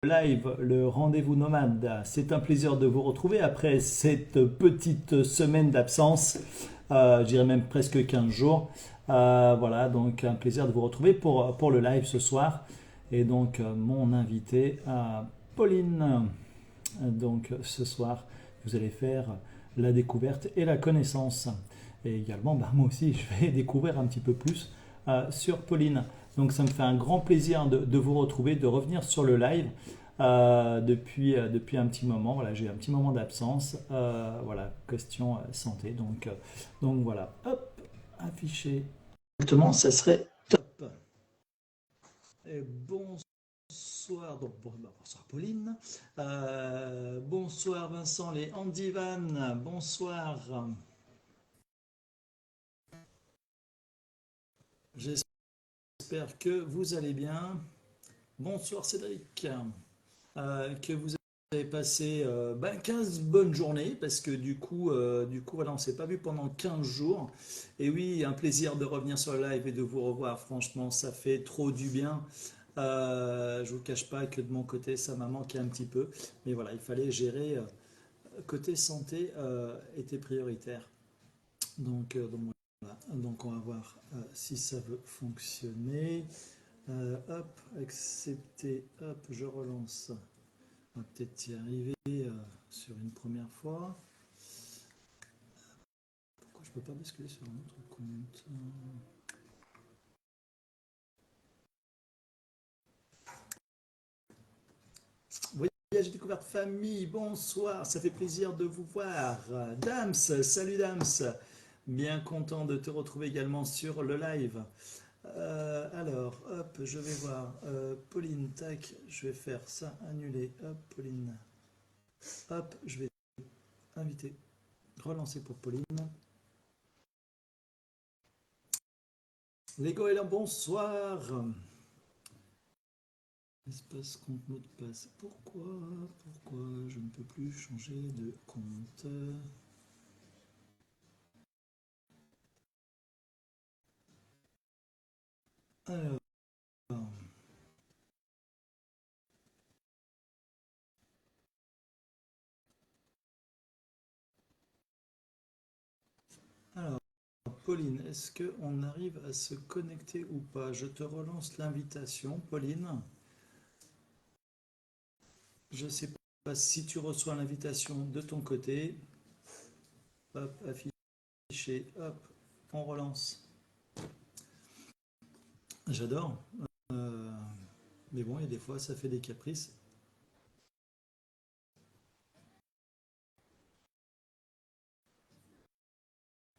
live, le rendez-vous nomade. C'est un plaisir de vous retrouver après cette petite semaine d'absence, je dirais même presque 15 jours. Voilà, donc un plaisir de vous retrouver pour le live ce soir. Et donc mon invité, Pauline. Donc ce soir, vous allez faire la découverte et la connaissance. Et également, moi aussi, je vais découvrir un petit peu plus sur Pauline. Donc ça me fait un grand plaisir de vous retrouver, de revenir sur le live depuis un petit moment. Voilà, j'ai eu un petit moment d'absence. Voilà, question santé. Donc voilà, hop, affiché. Exactement, ça serait top. Et bonsoir, bonsoir Pauline. Bonsoir Vincent, les Andy Van. Bonsoir. J'espère que vous allez bien. Bonsoir Cédric. Que vous avez passé 15 bonnes journées parce que du coup voilà, on ne s'est pas vu pendant 15 jours. Et oui, un plaisir de revenir sur le live et de vous revoir. Franchement, ça fait trop du bien. Je vous cache pas que de mon côté, ça m'a manqué un petit peu. Mais voilà, il fallait gérer. Côté santé était prioritaire. Donc voilà. Donc on va voir si ça veut fonctionner. Hop, accepter. Hop, je relance. On va peut-être y arriver sur une première fois. Pourquoi je peux pas basculer sur un autre compte? Voyage découverte famille, bonsoir, ça fait plaisir de vous voir. Dams, salut Dams, bien content de te retrouver également sur le live. Alors, hop, je vais voir. Pauline, tac, je vais faire ça, annuler. Hop, Pauline. Hop, je vais inviter, relancer pour Pauline. Lego est là, bonsoir. Espace compte mot de passe. Pourquoi je ne peux plus changer de compte? Alors, alors, Pauline, est-ce qu'on arrive à se connecter ou pas? Je te relance l'invitation, Pauline. Je ne sais pas si tu reçois l'invitation de ton côté. Hop, affiché, hop, on relance. J'adore. Euh, mais bon, il y a des fois, ça fait des caprices.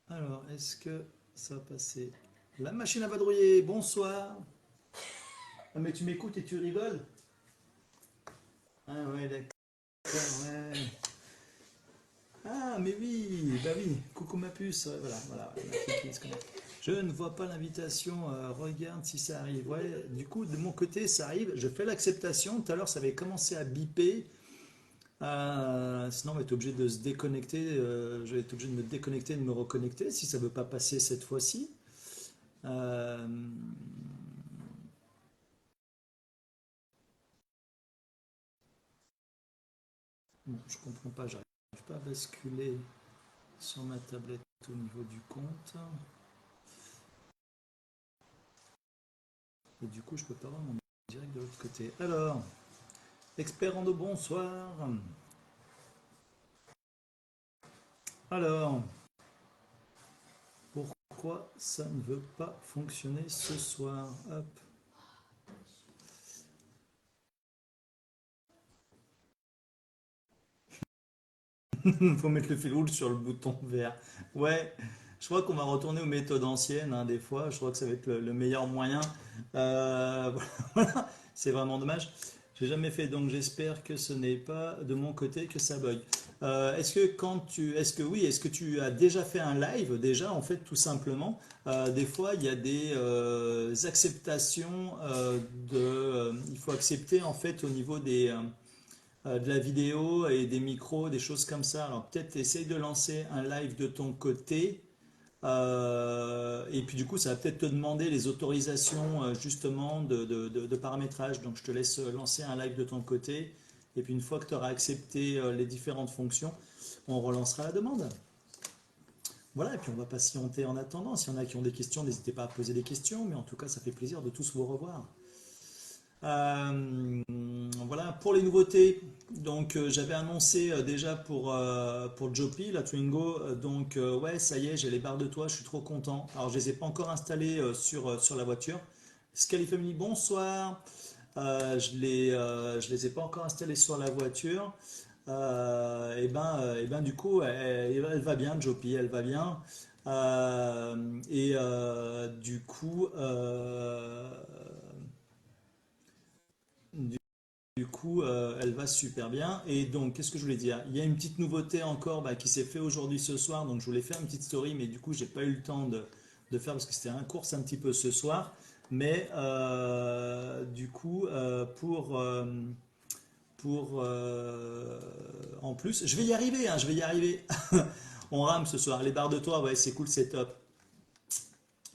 Alors, est-ce que ça va passer? La machine à vadrouiller, bonsoir. Ah, mais tu m'écoutes et tu rigoles? Ah ouais, d'accord, ouais. Ah, mais oui, bah oui, coucou ma puce, ouais, voilà, je ne vois pas l'invitation, regarde si ça arrive. Ouais, du coup, de mon côté, ça arrive, je fais l'acceptation, tout à l'heure ça avait commencé à biper. Sinon on va être obligé de se déconnecter, je vais être obligé de me déconnecter et de me reconnecter si ça ne veut pas passer cette fois-ci. Euh, bon, je comprends pas, j'arrive pas à basculer sur ma tablette au niveau du compte. Et du coup, je peux pas voir mon direct de l'autre côté. Alors, expert en eau, bonsoir. Alors, pourquoi ça ne veut pas fonctionner ce soir? Hop. Il faut mettre le fil rouge sur le bouton vert. Ouais, je crois qu'on va retourner aux méthodes anciennes, hein, des fois. Je crois que ça va être le meilleur moyen. Voilà, c'est vraiment dommage. J'ai jamais fait, donc j'espère que ce n'est pas de mon côté que ça bug. Est-ce que tu as déjà fait un live déjà en fait tout simplement. Des fois il y a des acceptations il faut accepter en fait au niveau de la vidéo et des micros, des choses comme ça. Alors peut-être essaye de lancer un live de ton côté Et puis du coup, ça va peut-être te demander les autorisations justement de paramétrage. Donc je te laisse lancer un live de ton côté. Et puis une fois que tu auras accepté les différentes fonctions, on relancera la demande. Voilà, et puis on va patienter en attendant. S'il y en a qui ont des questions, n'hésitez pas à poser des questions. Mais en tout cas, ça fait plaisir de tous vous revoir. Voilà, pour les nouveautés, donc j'avais annoncé déjà pour Jopi, la Twingo, donc ouais, ça y est, j'ai les barres de toit, je suis trop content. Alors je les ai pas encore installées sur la voiture. Scali Family, bonsoir. Je les ai pas encore installées sur la voiture. Et ben du coup, elle va bien, Jopi, elle va bien. Du coup, elle va super bien. Et donc, qu'est-ce que je voulais dire? Il y a une petite nouveauté encore bah, qui s'est fait aujourd'hui ce soir. Donc, je voulais faire une petite story, mais du coup, j'ai pas eu le temps de faire parce que c'était un course un petit peu ce soir. Mais du coup, en plus, je vais y arriver, hein, je vais y arriver. On rame ce soir. Les barres de toit, ouais, c'est cool, c'est top.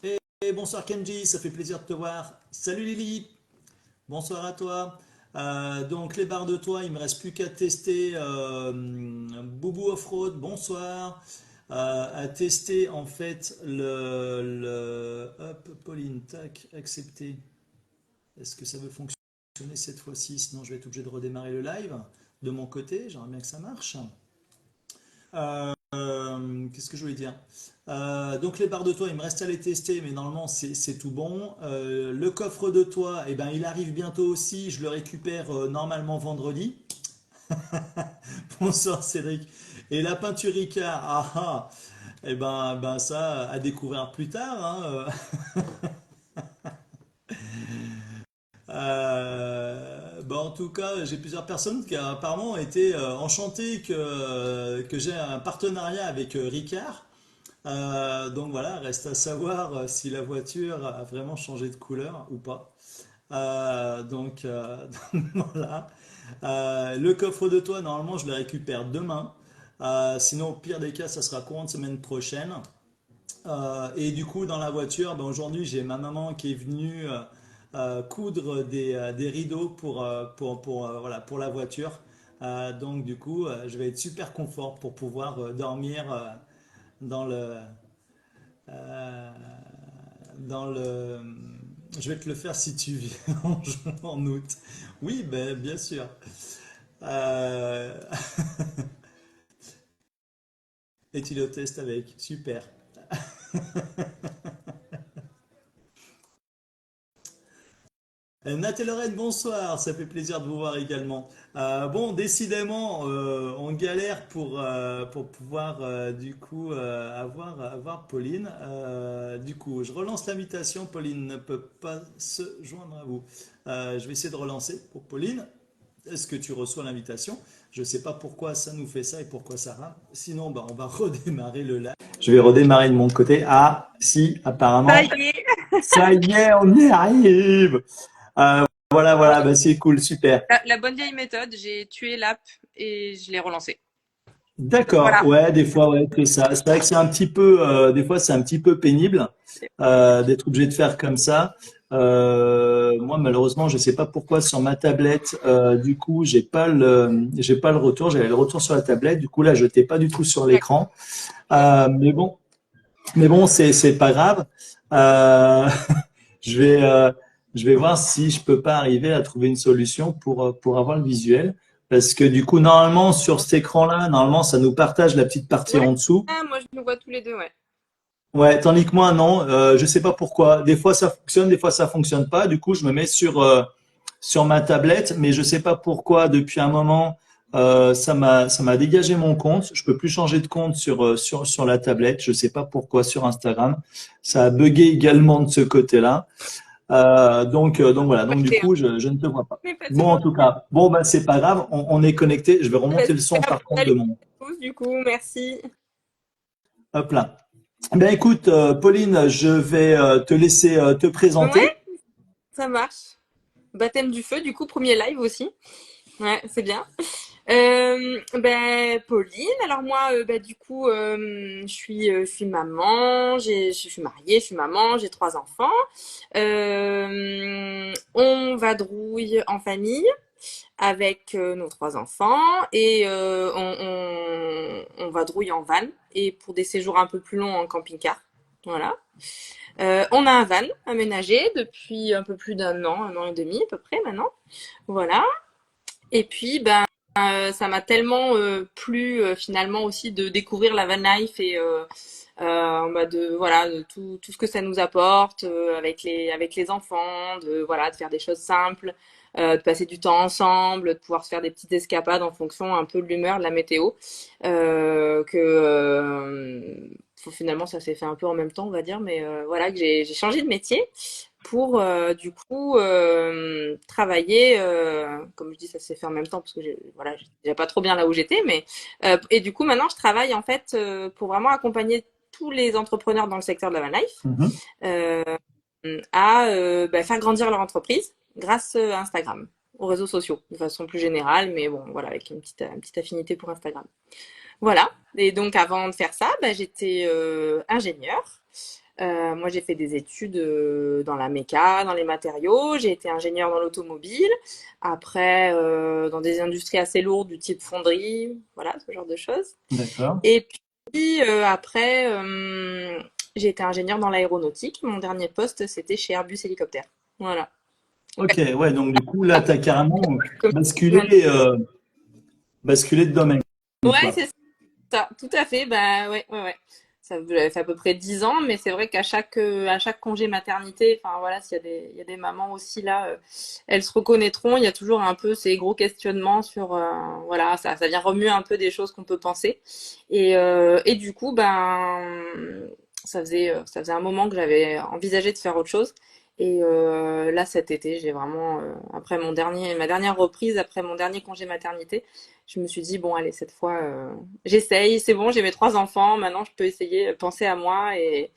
Et bonsoir Kenji, ça fait plaisir de te voir. Salut Lily. Bonsoir à toi. Donc les barres de toit, il me reste plus qu'à tester Boubou Offroad, bonsoir. À tester en fait hop, Pauline, tac, accepter. Est-ce que ça veut fonctionner cette fois-ci? Sinon je vais être obligé de redémarrer le live de mon côté, j'aimerais bien que ça marche. Qu'est-ce que je voulais dire? Donc les barres de toit, il me reste à les tester, mais normalement c'est tout bon. Le coffre de toit, eh ben, il arrive bientôt aussi. Je le récupère normalement vendredi. Bonsoir Cédric. Et la peinture Ricard, eh ben ça à découvrir plus tard, hein. Bah, en tout cas, j'ai plusieurs personnes qui apparemment ont été enchantées que j'ai un partenariat avec Ricard. Donc voilà, reste à savoir si la voiture a vraiment changé de couleur ou pas. Donc voilà. Le coffre de toit, normalement, je le récupère demain. Sinon, au pire des cas, ça sera courant de semaine prochaine. Et du coup, dans la voiture, ben, aujourd'hui, j'ai ma maman qui est venue coudre des rideaux voilà, pour la voiture. Donc du coup, je vais être super confort pour pouvoir dormir dans le, euh, dans le. Je vais te le faire si tu viens en août. Oui, ben, bien sûr. Euh, Et tu le testes avec. Super. Nat et Lorraine, bonsoir. Ça fait plaisir de vous voir également. Bon, décidément, on galère pour pouvoir du coup avoir Pauline. Du coup, je relance l'invitation. Pauline ne peut pas se joindre à vous. Je vais essayer de relancer pour Pauline. Est-ce que tu reçois l'invitation? Je ne sais pas pourquoi ça nous fait ça et pourquoi ça rame. Sinon, bah, on va redémarrer le live. Je vais redémarrer de mon côté. Ah, si, Ça apparemment. y est, Ça y est, on y arrive. Voilà, voilà, bah, c'est cool, super. la bonne vieille méthode, j'ai tué l'app et je l'ai relancée. D'accord, Voilà. ouais, des fois, ouais, c'est ça. C'est vrai que c'est un petit peu, des fois, c'est un petit peu pénible d'être obligé de faire comme ça. Moi, malheureusement, je sais pas pourquoi sur ma tablette, du coup, j'ai pas le retour. J'avais le retour sur la tablette. Du coup, là, je n'étais pas du tout sur l'écran. Mais bon, c'est pas grave. Euh, je vais, euh, je vais voir si je peux pas arriver à trouver une solution pour avoir le visuel. Parce que du coup, normalement, sur cet écran-là, normalement, ça nous partage la petite partie Ouais, en dessous. moi je nous vois tous les deux, ouais. Ouais, tandis que moi, non, je sais pas pourquoi. Des fois, ça fonctionne, des fois, ça fonctionne pas. Du coup, je me mets sur ma tablette, mais je sais pas pourquoi, depuis un moment, ça m'a dégagé mon compte. Je peux plus changer de compte sur la tablette. Je sais pas pourquoi sur Instagram. Ça a bugué également de ce côté-là. Donc voilà, donc du Connecté, hein. coup, je ne te vois pas. Mais pas de Bon, en soucis. tout cas, bon, bah, c'est pas grave, on est connecté. Je vais Bah, remonter le son super. par contre Salut de mon. à tous, du coup, merci. Hop là. Ben écoute, Pauline, je vais te laisser te présenter. Ouais, ça marche. Baptême du feu, du coup, premier live aussi. Ouais, c'est bien. Pauline, alors moi, du coup, je suis maman, je suis mariée, je suis maman, j'ai trois enfants. On vadrouille en famille avec nos trois enfants et on vadrouille en van et pour des séjours un peu plus longs en camping-car. Voilà. On a un van aménagé depuis un peu plus un an et demi à peu près maintenant. Voilà. Et puis, ça m'a tellement plu finalement aussi de découvrir la van life et de voilà de tout ce que ça nous apporte avec les enfants, de voilà de faire des choses simples, de passer du temps ensemble, de pouvoir se faire des petites escapades en fonction un peu de l'humeur, de la météo, finalement ça s'est fait un peu en même temps on va dire, mais voilà que j'ai changé de métier pour du coup travailler comme je dis ça s'est fait en même temps parce que voilà j'étais déjà pas trop bien là où j'étais mais et du coup maintenant je travaille en fait pour vraiment accompagner tous les entrepreneurs dans le secteur de la van life Mhm. euh, à faire grandir leur entreprise grâce à Instagram, aux réseaux sociaux de façon plus générale, mais bon voilà avec une petite affinité pour Instagram. Voilà. Et donc avant de faire ça, j'étais ingénieure. Moi, j'ai fait des études dans la méca, dans les matériaux. J'ai été ingénieure dans l'automobile. Après, dans des industries assez lourdes du type fonderie, voilà, ce genre de choses. D'accord. Et puis après, j'ai été ingénieure dans l'aéronautique. Mon dernier poste, c'était chez Airbus Hélicoptère. Voilà. Ok, ouais, donc du coup, là, tu as carrément Comme- basculé, basculé de domaine, Ouais, quoi. c'est ça, tout à fait. Bah ouais, ouais, ouais. Ça j'avais fait à peu près 10 ans, mais c'est vrai à chaque congé maternité, enfin voilà, il y a des mamans aussi là, elles se reconnaîtront. Il y a toujours un peu ces gros questionnements sur, voilà, ça vient remuer un peu des choses qu'on peut penser. Et du coup, ça faisait un moment que j'avais envisagé de faire autre chose. Et là, cet été, j'ai vraiment, après ma dernière reprise, après mon dernier congé maternité, je me suis dit, bon, allez, cette fois, j'essaye, c'est bon, j'ai mes trois enfants, maintenant je peux essayer, penser à moi et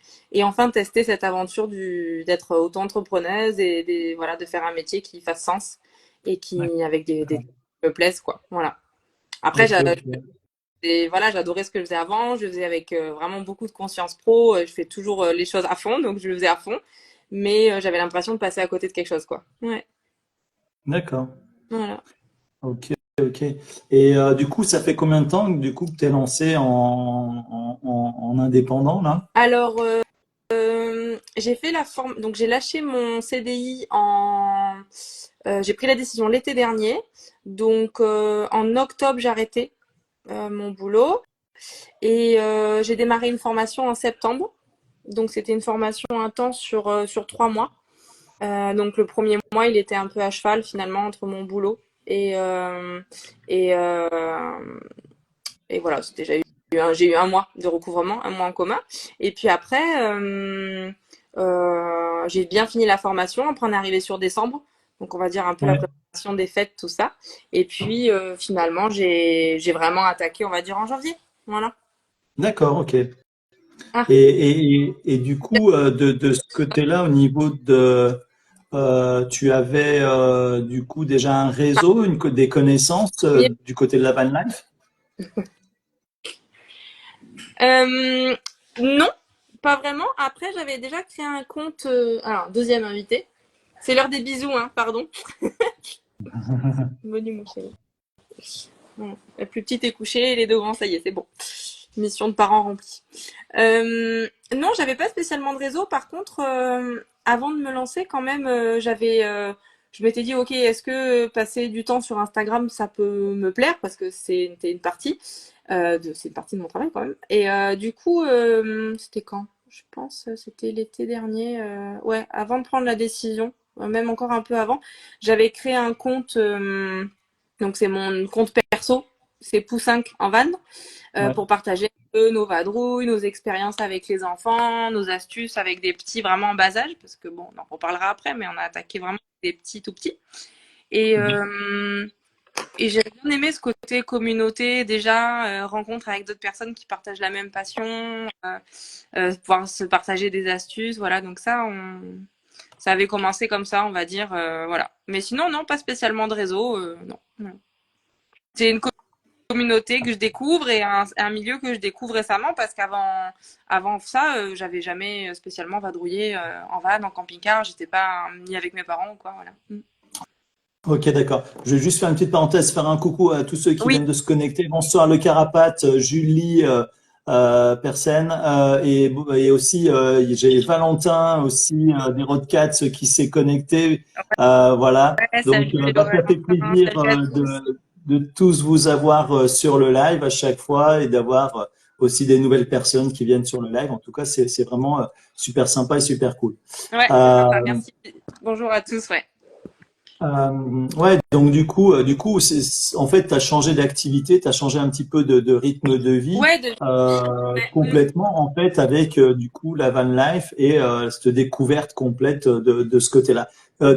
enfin tester cette aventure d'être auto-entrepreneuse et voilà, de faire un métier qui fasse sens et qui, avec des D'accord. qui me plaisent, quoi. Voilà. Après, Ok, ok. voilà, j'adorais ce que je faisais avant, je le faisais avec vraiment beaucoup de conscience pro, je fais toujours les choses à fond, donc je le faisais à fond, mais j'avais l'impression de passer à côté de quelque chose, quoi. Ouais, D'accord. voilà. Ok, ok. Et du coup, ça fait combien de temps que du coup que tu es lancé en indépendant, là? Alors, j'ai fait la forme, donc j'ai lâché mon CDI j'ai pris la décision l'été dernier, donc en octobre j'ai arrêté mon boulot et j'ai démarré une formation en septembre. Donc c'était une formation intense sur 3 mois. Donc le premier mois il était un peu à cheval finalement entre mon boulot et euh, et euh, et voilà, j'ai eu un mois de recouvrement, un mois en commun. Et puis après, j'ai bien fini la formation. Après, on est arrivé sur décembre. Donc, on va dire un peu la Ouais. préparation des fêtes, tout ça. Et puis, finalement, j'ai vraiment attaqué, on va dire, en janvier. Voilà. D'accord, ok. Ah. Et du coup, de ce côté-là, au niveau de, tu avais du coup déjà un réseau, des connaissances du côté de la van life? Euh, non, pas vraiment. Après, j'avais déjà créé un compte. Alors, deuxième invité. C'est l'heure des bisous, hein, pardon. Bonne nuit, mon chéri. Voilà. La plus petite est couchée, les deux grands, ça y est, c'est bon. Mission de parents remplie. Non, j'avais pas spécialement de réseau. Par contre, avant de me lancer, quand même, je m'étais dit, ok, est-ce que passer du temps sur Instagram, ça peut me plaire parce que c'était une partie c'est une partie de mon travail quand même. Et du coup, c'était quand? Je pense, c'était l'été dernier. Ouais, avant de prendre la décision, même encore un peu avant, j'avais créé un compte. Donc c'est mon compte perso, c'est Poussinq en van Ouais. pour partager un peu nos vadrouilles, nos expériences avec les enfants, nos astuces avec des petits vraiment en bas âge, parce que bon, on en reparlera après, mais on a attaqué vraiment des petits tout petits. Et, Mhm. euh, et j'ai bien aimé ce côté communauté, déjà, rencontre avec d'autres personnes qui partagent la même passion, pouvoir se partager des astuces, voilà, donc ça avait commencé comme ça, on va dire, voilà. Mais sinon, non, pas spécialement de réseau, non. Non. c'est une communauté que je découvre et un milieu que je découvre récemment parce qu'avant ça, j'avais jamais spécialement vadrouillé en van, en camping-car. J'étais pas ni avec mes parents ou quoi. Voilà. Ok, d'accord. Je vais juste faire une petite parenthèse, faire un coucou à tous ceux qui Oui, viennent de se connecter. Bonsoir le Carapate, Julie, Persen, et aussi j'ai Valentin aussi des Rodcats qui s'est connecté. Voilà. ouais, Donc salut bah, ça fait Valentin, plaisir salut à tous. de tous vous avoir sur le live à chaque fois et d'avoir aussi des nouvelles personnes qui viennent sur le live. En tout cas, c'est vraiment super sympa et super cool. Ouais, c'est Euh, sympa, merci. Bonjour à tous, ouais. ouais, donc du coup, en fait, tu as changé d'activité, tu as changé un petit peu de rythme de vie Ouais, ouais, complètement, en fait, avec du coup la van life et cette découverte complète de ce côté-là.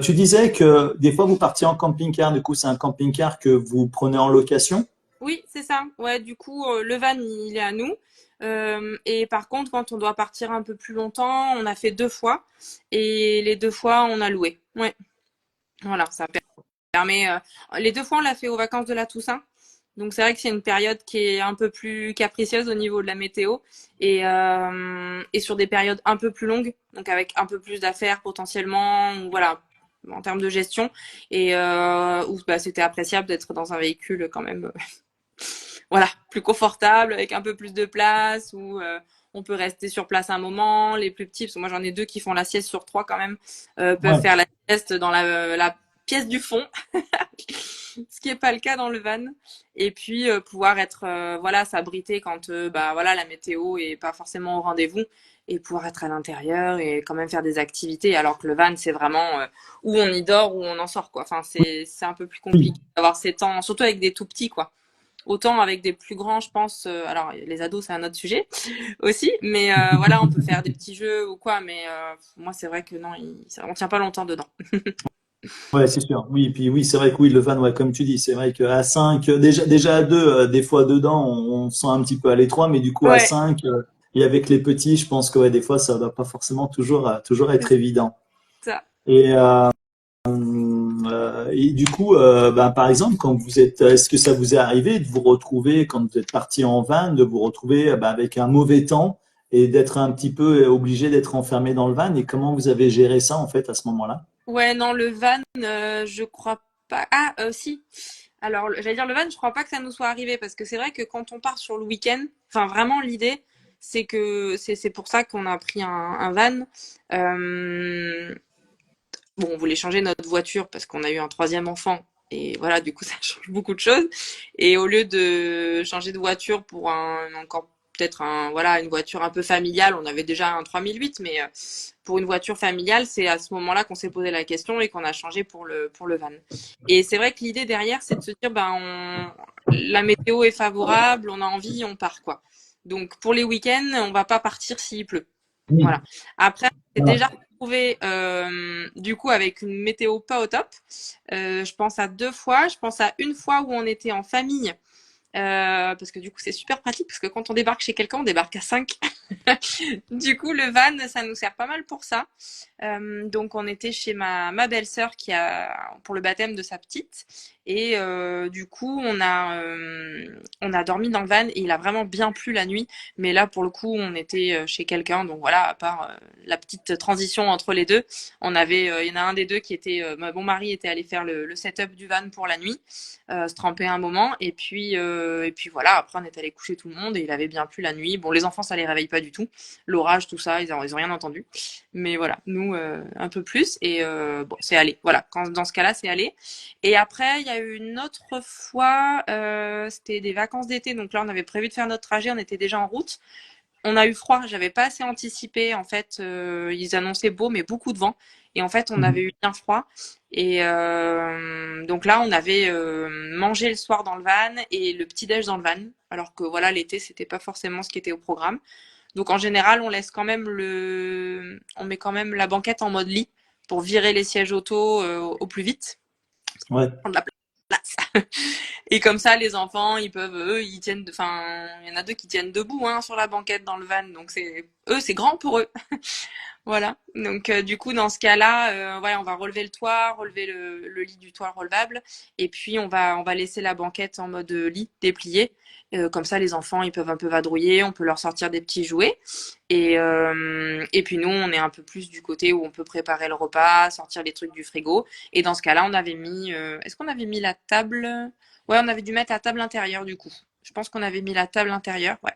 Tu disais que des fois, vous partiez en camping-car, du coup, c'est un camping-car que vous prenez en location? oui, c'est ça. Ouais, du coup, le van, il est à nous. Et par contre, quand on doit partir un peu plus longtemps, on a fait 2 fois. Et les 2 fois, on a loué. Ouais, voilà, ça permet. Les 2 fois, on l'a fait aux vacances de la Toussaint. Donc c'est vrai que c'est une période qui est un peu plus capricieuse au niveau de la météo et sur des périodes un peu plus longues, donc avec un peu plus d'affaires potentiellement, ou voilà, en termes de gestion, et où bah, c'était appréciable d'être dans un véhicule quand même voilà, plus confortable, avec un peu plus de place, où on peut rester sur place un moment. Les plus petits, parce que moi j'en ai 2 qui font la sieste sur 3 quand même, peuvent Ouais. faire la sieste dans la pièce du fond, ce qui n'est pas le cas dans le van. Et puis pouvoir être, voilà, s'abriter quand bah, voilà, la météo est pas forcément au rendez-vous et pouvoir être à l'intérieur et quand même faire des activités. Alors que le van, c'est vraiment où on y dort, où on en sort, quoi. Enfin, c'est un peu plus Oui. compliqué d'avoir ces temps, surtout avec des tout petits, quoi. Autant avec des plus grands, je pense. Alors, les ados, c'est un autre sujet aussi. Mais voilà, on peut faire des petits jeux ou quoi. Mais moi, c'est vrai que non, on tient pas longtemps dedans. Ouais, c'est sûr. Oui, et puis oui, c'est vrai que oui, le van, ouais, comme tu dis, c'est vrai qu'à 5, déjà à 2, des fois dedans, on se sent un petit peu à l'étroit, mais du coup à Ouais, 5, et avec les petits, je pense que ouais, des fois, ça ne doit pas forcément toujours être c'est évident. ça. Et, et du coup, ben, par exemple, est-ce que ça vous est arrivé de vous retrouver, quand vous êtes parti en van, de vous retrouver ben, avec un mauvais temps et d'être un petit peu obligé d'être enfermé dans le van, et comment vous avez géré ça en fait à ce moment-là? Ouais, non, le van, je crois pas. Ah, si. Alors, j'allais dire le van, je crois pas que ça nous soit arrivé parce que c'est vrai que quand on part sur le week-end, enfin vraiment l'idée, c'est que c'est pour ça qu'on a pris un van. Euh, Bon, on voulait changer notre voiture parce qu'on a eu un troisième enfant. Et voilà, du coup, ça change beaucoup de choses. Et au lieu de changer de voiture pour encore peut-être voilà, une voiture un peu familiale, on avait déjà un 3008, mais pour une voiture familiale, c'est à ce moment-là qu'on s'est posé la question et qu'on a changé pour le van. Et c'est vrai que l'idée derrière, c'est de se dire, ben, la météo est favorable, on a envie, on part, quoi. Donc, pour les week-ends, on va pas partir s'il pleut. Oui, Voilà. Après, c'est voilà. déjà retrouvé du coup avec une météo pas au top. Je pense à 2 fois. Je pense à une fois où on était en famille. Parce que du coup, c'est super pratique parce que quand on débarque chez quelqu'un, on débarque à 5. Du coup, le van, ça nous sert pas mal pour ça. Donc, on était chez ma belle-sœur pour le baptême de sa petite. Et du coup, on a dormi dans le van et il a vraiment bien plu la nuit. Mais là, pour le coup, on était chez quelqu'un. Donc voilà, à part la petite transition entre les deux, il y en a un des deux qui était, mon mari était allé faire le setup du van pour la nuit, se tremper un moment. Et puis voilà, après, on est allé coucher tout le monde et il avait bien plu la nuit. Bon, les enfants, ça les réveille pas du tout. L'orage, tout ça, ils ont rien entendu. Mais voilà, nous, un peu plus. Et bon, c'est allé. Voilà, dans ce cas-là, c'est allé. Et après, il y a eu une autre fois, c'était des vacances d'été. Donc là, on avait prévu de faire notre trajet. On était déjà en route. On a eu froid. J'avais pas assez anticipé. En fait, ils annonçaient beau, mais beaucoup de vent. Et en fait, on avait eu bien froid. Et donc là, on avait mangé le soir dans le van et le petit-déj dans le van. Alors que voilà, l'été, c'était pas forcément ce qui était au programme. Donc en général, on met quand même la banquette en mode lit pour virer les sièges auto au plus vite, Ouais. prendre la place. Et comme ça, les enfants, ils peuvent, eux, ils tiennent, enfin, il y en a deux qui tiennent debout, hein, sur la banquette dans le van. Donc c'est grand pour eux. Voilà. Donc du coup, dans ce cas-là, ouais, on va relever le toit, relever le lit du toit relevable, et puis on va laisser la banquette en mode lit déplié. Comme ça, les enfants, ils peuvent un peu vadrouiller, on peut leur sortir des petits jouets. Et puis nous, on est un peu plus du côté où on peut préparer le repas, sortir les trucs du frigo. Et dans ce cas-là, on avait mis, est-ce qu'on avait mis la table? Ouais, on avait dû mettre la table intérieure du coup. Je pense qu'on avait mis la table intérieure. Ouais.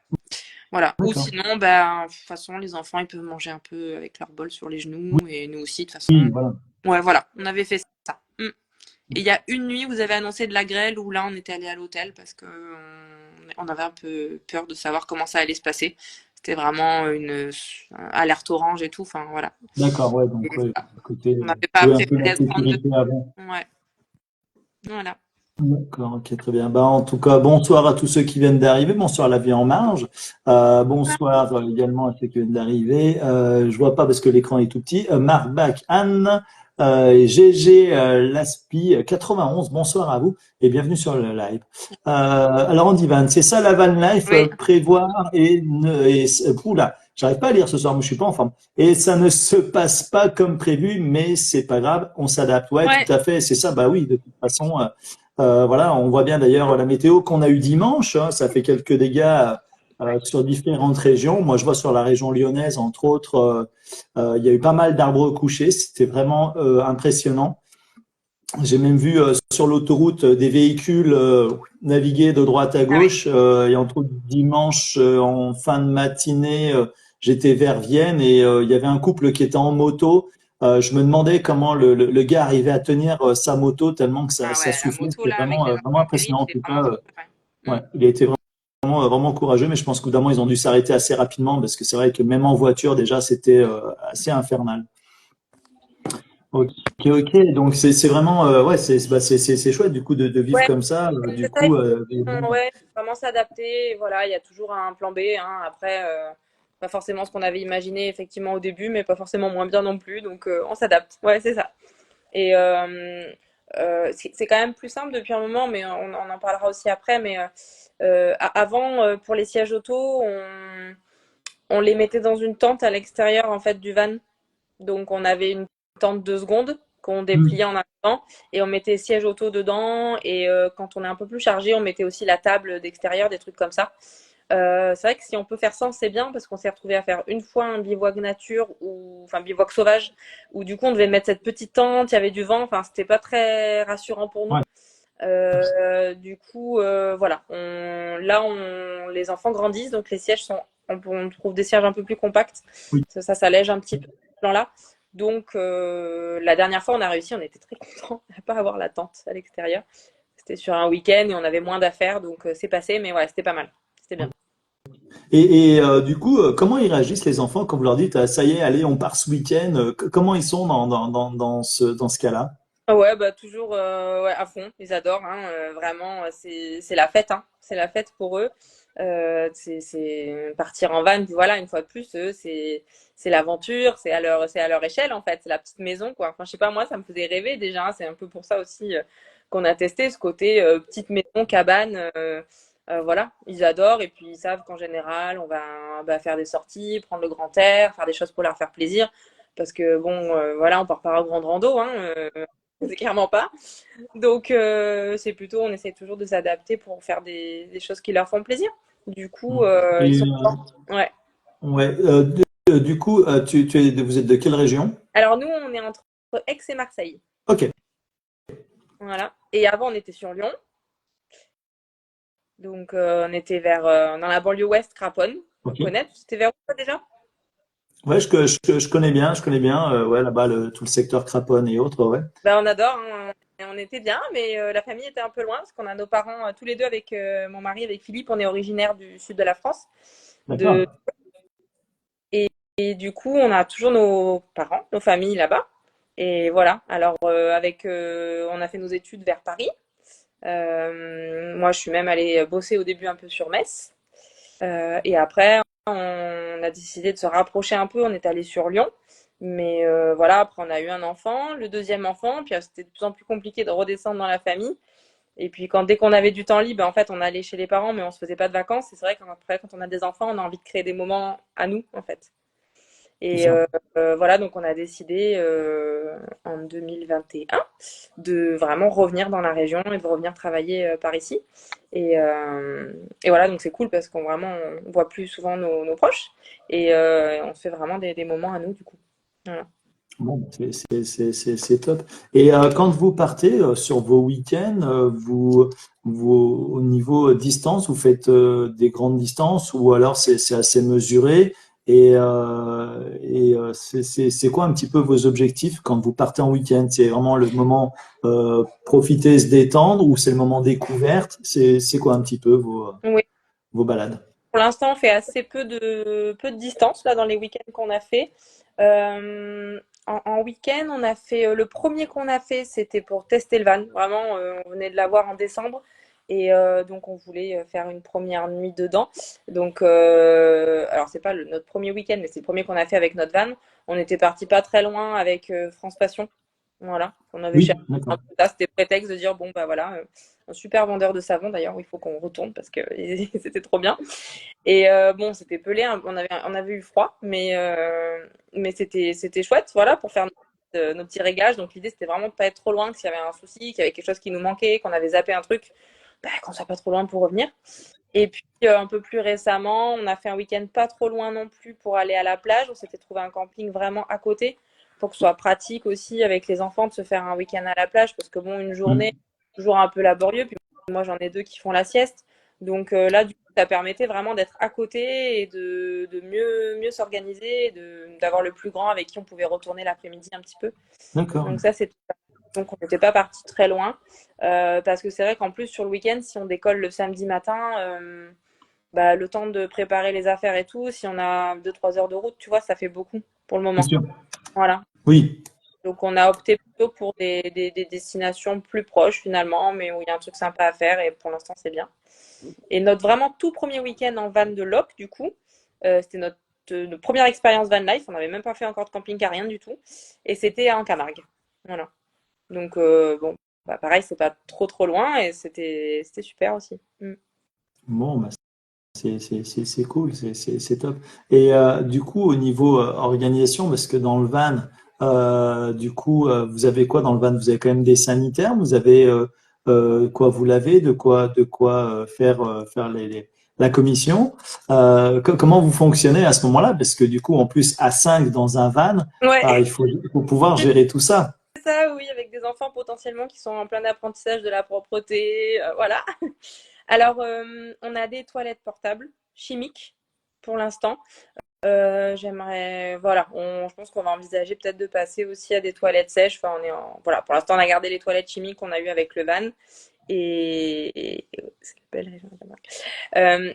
Voilà. Ou D'accord. sinon, bah, de toute façon, les enfants, ils peuvent manger un peu avec leur bol sur les genoux Oui, et nous aussi, de toute façon. oui, voilà. Ouais, voilà, on avait fait ça. Mm. Et il y a une nuit, vous avez annoncé de la grêle où là, on était allé à l'hôtel parce que on avait un peu peur de savoir comment ça allait se passer. C'était vraiment une alerte orange et tout. Enfin, voilà. D'accord, ouais, Et donc ouais, voilà. côté, On n'avait pas jouer un peu préféré la se prendre de. sécurité avant. Ouais, voilà. D'accord, ok, très bien. Bah, en tout cas, bonsoir à tous ceux qui viennent d'arriver. Bonsoir la vie en marge. Bonsoir également à ceux qui viennent d'arriver. Je vois pas parce que l'écran est tout petit. Marc Bach, Anne, GG Laspi 91. Bonsoir à vous et bienvenue sur le live. Alors on dit Van, c'est ça la van life, Oui, prévoir oula, j'arrive pas à lire ce soir, mais je suis pas en forme. Et ça ne se passe pas comme prévu, mais c'est pas grave, on s'adapte. Ouais, tout ouais, à fait, c'est ça. Bah oui, de toute façon. Voilà, on voit bien d'ailleurs la météo qu'on a eu dimanche, hein, ça fait quelques dégâts sur différentes régions. Moi, je vois sur la région lyonnaise, entre autres, il y a eu pas mal d'arbres couchés. C'était vraiment impressionnant. J'ai même vu sur l'autoroute des véhicules naviguer de droite à ah oui, gauche. Et entre autres, dimanche, en fin de matinée, j'étais vers Vienne et il y avait un couple qui était en moto. Je me demandais comment le gars arrivait à tenir sa moto tellement que ça, ah ça ouais, la soufflait. moto C'était là avec vraiment, les vraiment enfants en périple, impressionnant. En c'est tout vraiment cas, fou. Ouais. ouais, Mm. il a été vraiment, vraiment courageux, mais je pense qu'évidemment, ils ont dû s'arrêter assez rapidement parce que c'est vrai que même en voiture, déjà, c'était assez infernal. Ok, ok. Donc c'est vraiment ouais, c'est chouette du coup de vivre Ouais, comme ça. Du c'est ça, il coup, ouais, vraiment s'adapter. Voilà, il y a toujours un plan B, hein. Après, pas forcément ce qu'on avait imaginé effectivement au début, mais pas forcément moins bien non plus. Donc, on s'adapte. Ouais, c'est ça. Et c'est quand même plus simple depuis un moment, mais on en parlera aussi après. Mais avant, pour les sièges auto, on les mettait dans une tente à l'extérieur en fait du van. Donc on avait une tente 2 secondes qu'on dépliait en avant et on mettait siège auto dedans. Et quand on est un peu plus chargé, on mettait aussi la table d'extérieur, des trucs comme ça. C'est vrai que si on peut faire ça, c'est bien parce qu'on s'est retrouvé à faire une fois un bivouac nature ou enfin bivouac sauvage où du coup on devait mettre cette petite tente, il y avait du vent, enfin c'était pas très rassurant pour nous. ouais, Du coup, voilà, là les enfants grandissent donc les sièges sont, on trouve des sièges un peu plus compacts, oui. ça s'allège un petit peu ce plan-là. Donc la dernière fois on a réussi, on était très contents à pas avoir la tente à l'extérieur. C'était sur un week-end et on avait moins d'affaires donc c'est passé, mais ouais c'était pas mal, c'était bien. Du coup, comment ils réagissent les enfants quand vous leur dites ça y est, allez, on part ce week-end. Comment ils sont dans ce cas-là? Ah ouais, bah toujours ouais, à fond, ils adorent, hein, vraiment, c'est la fête, hein, c'est la fête pour eux. C'est partir en van, puis voilà, une fois de plus, eux, c'est l'aventure, c'est à leur échelle en fait, c'est la petite maison quoi. Enfin, je sais pas, moi, ça me faisait rêver déjà, hein, c'est un peu pour ça aussi qu'on a testé ce côté petite maison, cabane. Voilà, ils adorent et puis ils savent qu'en général, on va bah, faire des sorties, prendre le grand air, faire des choses pour leur faire plaisir. Parce que bon, voilà, on part pas au grand rando, hein, c'est clairement pas. Donc, c'est plutôt, on essaie toujours de s'adapter pour faire des choses qui leur font plaisir. Du coup, ils Et sont contents. Ouais. ouais, du coup, vous êtes de quelle région? Alors, nous, on est entre Aix et Marseille. Ok, Voilà. Et avant, on était sur Lyon. Donc, on était dans la banlieue ouest, Craponne. On ok. connaît. C'était vers où, toi, déjà? Ouais, je connais bien, ouais, là-bas, tout le secteur Craponne et autres, ouais. Ben, on adore, hein. On était bien, mais la famille était un peu loin parce qu'on a nos parents, tous les deux, avec mon mari, avec Philippe, on est originaire du sud de la France. De, D'accord. et du coup, on a toujours nos parents, nos familles là-bas. Et voilà. Alors, on a fait nos études vers Paris. Moi, je suis même allée bosser au début un peu sur Metz. Et après, on a décidé de se rapprocher un peu. On est allé sur Lyon. Mais voilà, après, on a eu un enfant, le deuxième enfant. Puis c'était de plus en plus compliqué de redescendre dans la famille. Et puis dès qu'on avait du temps libre, en fait, on allait chez les parents, mais on se faisait pas de vacances. Et c'est vrai qu'après, quand on a des enfants, on a envie de créer des moments à nous, en fait. C'est Et ça. voilà, donc on a décidé en 2021 de vraiment revenir dans la région et de revenir travailler par ici. Et, euh, et voilà, donc c'est cool parce qu'on vraiment on voit plus souvent nos proches et on se fait vraiment des moments à nous du coup. Voilà. Bon, c'est top. Et quand vous partez sur vos week-ends, au niveau distance, vous faites des grandes distances ou alors c'est assez mesuré? C'est quoi un petit peu vos objectifs quand vous partez en week-end? C'est vraiment le moment profiter, se détendre ou c'est le moment découverte? C'est quoi un petit peu Oui. vos balades? Pour l'instant, on fait assez peu de distance là dans les week-ends qu'on a fait. En week-end, on a fait le premier qu'on a fait, c'était pour tester le van. Vraiment, on venait de l'avoir en décembre et donc on voulait faire une première nuit dedans. Donc, alors c'est pas notre premier week-end, mais c'est le premier qu'on a fait avec notre van. On était parti pas très loin avec France Passion. Voilà, on avait cherché Oui, un d'accord. peu ça, c'était prétexte de dire bon bah voilà, un super vendeur de savon d'ailleurs, il faut qu'on retourne parce que c'était trop bien. Et bon, c'était pelé, hein, on avait eu froid, mais c'était chouette, voilà, pour faire nos petits réglages. Donc l'idée, c'était vraiment de pas être trop loin, que s'il y avait un souci, qu'il y avait quelque chose qui nous manquait, qu'on avait zappé un truc, bah, qu'on soit pas trop loin pour revenir. Et puis un peu plus récemment, on a fait un week-end pas trop loin non plus pour aller à la plage. On s'était trouvé un camping vraiment à côté pour que ce soit pratique aussi avec les enfants de se faire un week-end à la plage parce que bon, une journée, Mm. toujours un peu laborieux. Puis moi, j'en ai deux qui font la sieste. Donc là, du coup, ça permettait vraiment d'être à côté et de mieux s'organiser, d'avoir le plus grand avec qui on pouvait retourner l'après-midi un petit peu. D'accord. Donc ça, c'est donc on n'était pas parti très loin parce que c'est vrai qu'en plus sur le week-end, si on décolle le samedi matin, bah, le temps de préparer les affaires et tout, si on a 2-3 heures de route, tu vois, ça fait beaucoup pour le Bien moment. sûr. Voilà. Oui. Donc on a opté plutôt pour des destinations plus proches finalement, mais où il y a un truc sympa à faire et pour l'instant c'est bien. Et notre vraiment tout premier week-end en van de loc, du coup, c'était notre première expérience van life. On n'avait même pas fait encore de camping-car, rien du tout. Et c'était en Camargue. Voilà. Donc bon, bah, pareil, c'est pas trop loin et c'était super aussi. Mm. Bon, bah, c'est cool, c'est top. Et du coup, au niveau organisation, parce que dans le van, du coup, vous avez quoi dans le van? Vous avez quand même des sanitaires, vous avez quoi vous lavez, de quoi faire la commission. Comment vous fonctionnez à ce moment-là? Parce que du coup, en plus, à 5 dans un van, Ouais, il faut pouvoir gérer tout ça. c'est ça, oui, avec des enfants potentiellement qui sont en plein apprentissage de la propreté, voilà. Alors, on a des toilettes portables chimiques pour l'instant. Voilà, je pense qu'on va envisager peut-être de passer aussi à des toilettes sèches. Enfin, voilà, pour l'instant, on a gardé les toilettes chimiques qu'on a eues avec le van. C'est belle région,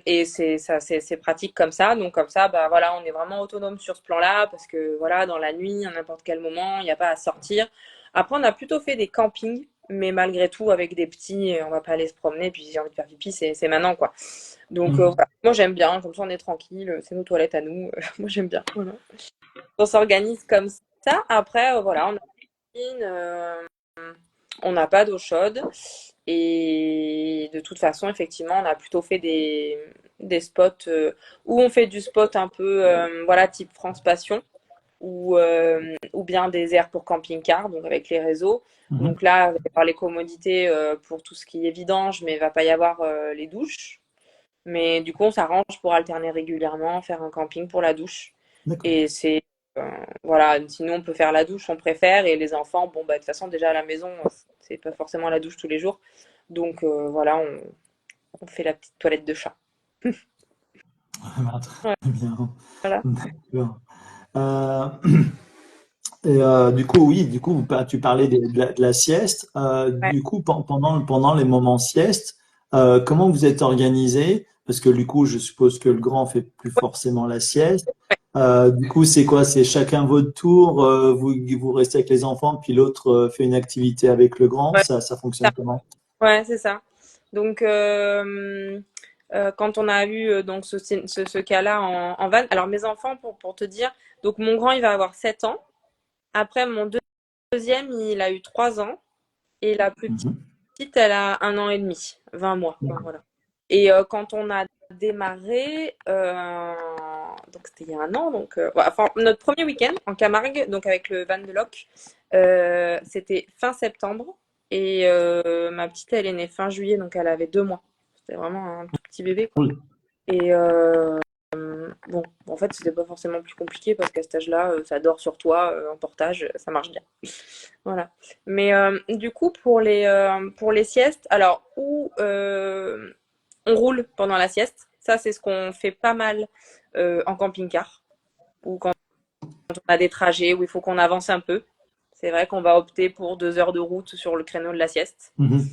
et c'est ça, c'est pratique comme ça. Donc comme ça, bah voilà, on est vraiment autonome sur ce plan-là parce que voilà, dans la nuit, à n'importe quel moment, il n'y a pas à sortir. Après, on a plutôt fait des campings, mais malgré tout, avec des petits, on va pas aller se promener. Puis si j'ai envie de faire pipi, c'est maintenant quoi. Donc Mm. voilà. Moi j'aime bien, comme ça on est tranquille, c'est nos toilettes à nous. Moi j'aime bien. Voilà. On s'organise comme ça. Après, voilà, on a une piscine, on n'a pas d'eau chaude. Et de toute façon, effectivement, on a plutôt fait des spots où on fait du spot un peu, voilà, type France Passion, ou bien des aires pour camping-car, donc avec les réseaux. Mhm. Donc là, il va y avoir les commodités pour tout ce qui est vidange, mais il va pas y avoir les douches. Mais du coup, on s'arrange pour alterner régulièrement, faire un camping pour la douche. D'accord. Et euh, voilà, sinon on peut faire la douche, on préfère. Et les enfants, bon, bah, de toute façon, déjà à la maison, c'est pas forcément la douche tous les jours. Donc voilà, on fait la petite toilette de chat. Ah, Ouais, très bien. voilà. D'accord. Euh, Et du coup, oui, du coup, tu parlais de la sieste. Ouais. Du coup, pendant les moments sieste, comment vous êtes organisé? Parce que du coup, je suppose que le grand fait plus forcément la sieste. Du coup, c'est quoi? C'est chacun votre tour. Vous restez avec les enfants, puis l'autre fait une activité avec le grand. Ouais, Ça c'est fonctionne ça. comment? Ouais, c'est ça. Donc, quand on a eu donc ce cas-là en van, alors mes enfants, pour te dire, donc mon grand, il va avoir 7 ans. Après, mon deuxième, il a eu 3 ans. Et la plus petite, Mhm. petite, elle a 1 an et demi, 20 mois. Enfin, D'accord. voilà. Et quand on a démarré, donc c'était il y a 1 an, donc ouais, enfin, notre premier week-end en Camargue, donc avec le van de Loc, c'était fin septembre. Et ma petite, elle est née fin juillet, donc elle avait 2 mois. C'était vraiment un tout petit bébé, quoi. Cool. Et bon, en fait, c'était pas forcément plus compliqué parce qu'à cet âge-là, ça dort sur toi, en portage, ça marche bien. Voilà. Mais du coup, pour les siestes, alors, où on roule pendant la sieste, ça, c'est ce qu'on fait pas mal en camping-car, ou quand on a des trajets où il faut qu'on avance un peu. C'est vrai qu'on va opter pour 2 heures de route sur le créneau de la sieste. Mhm.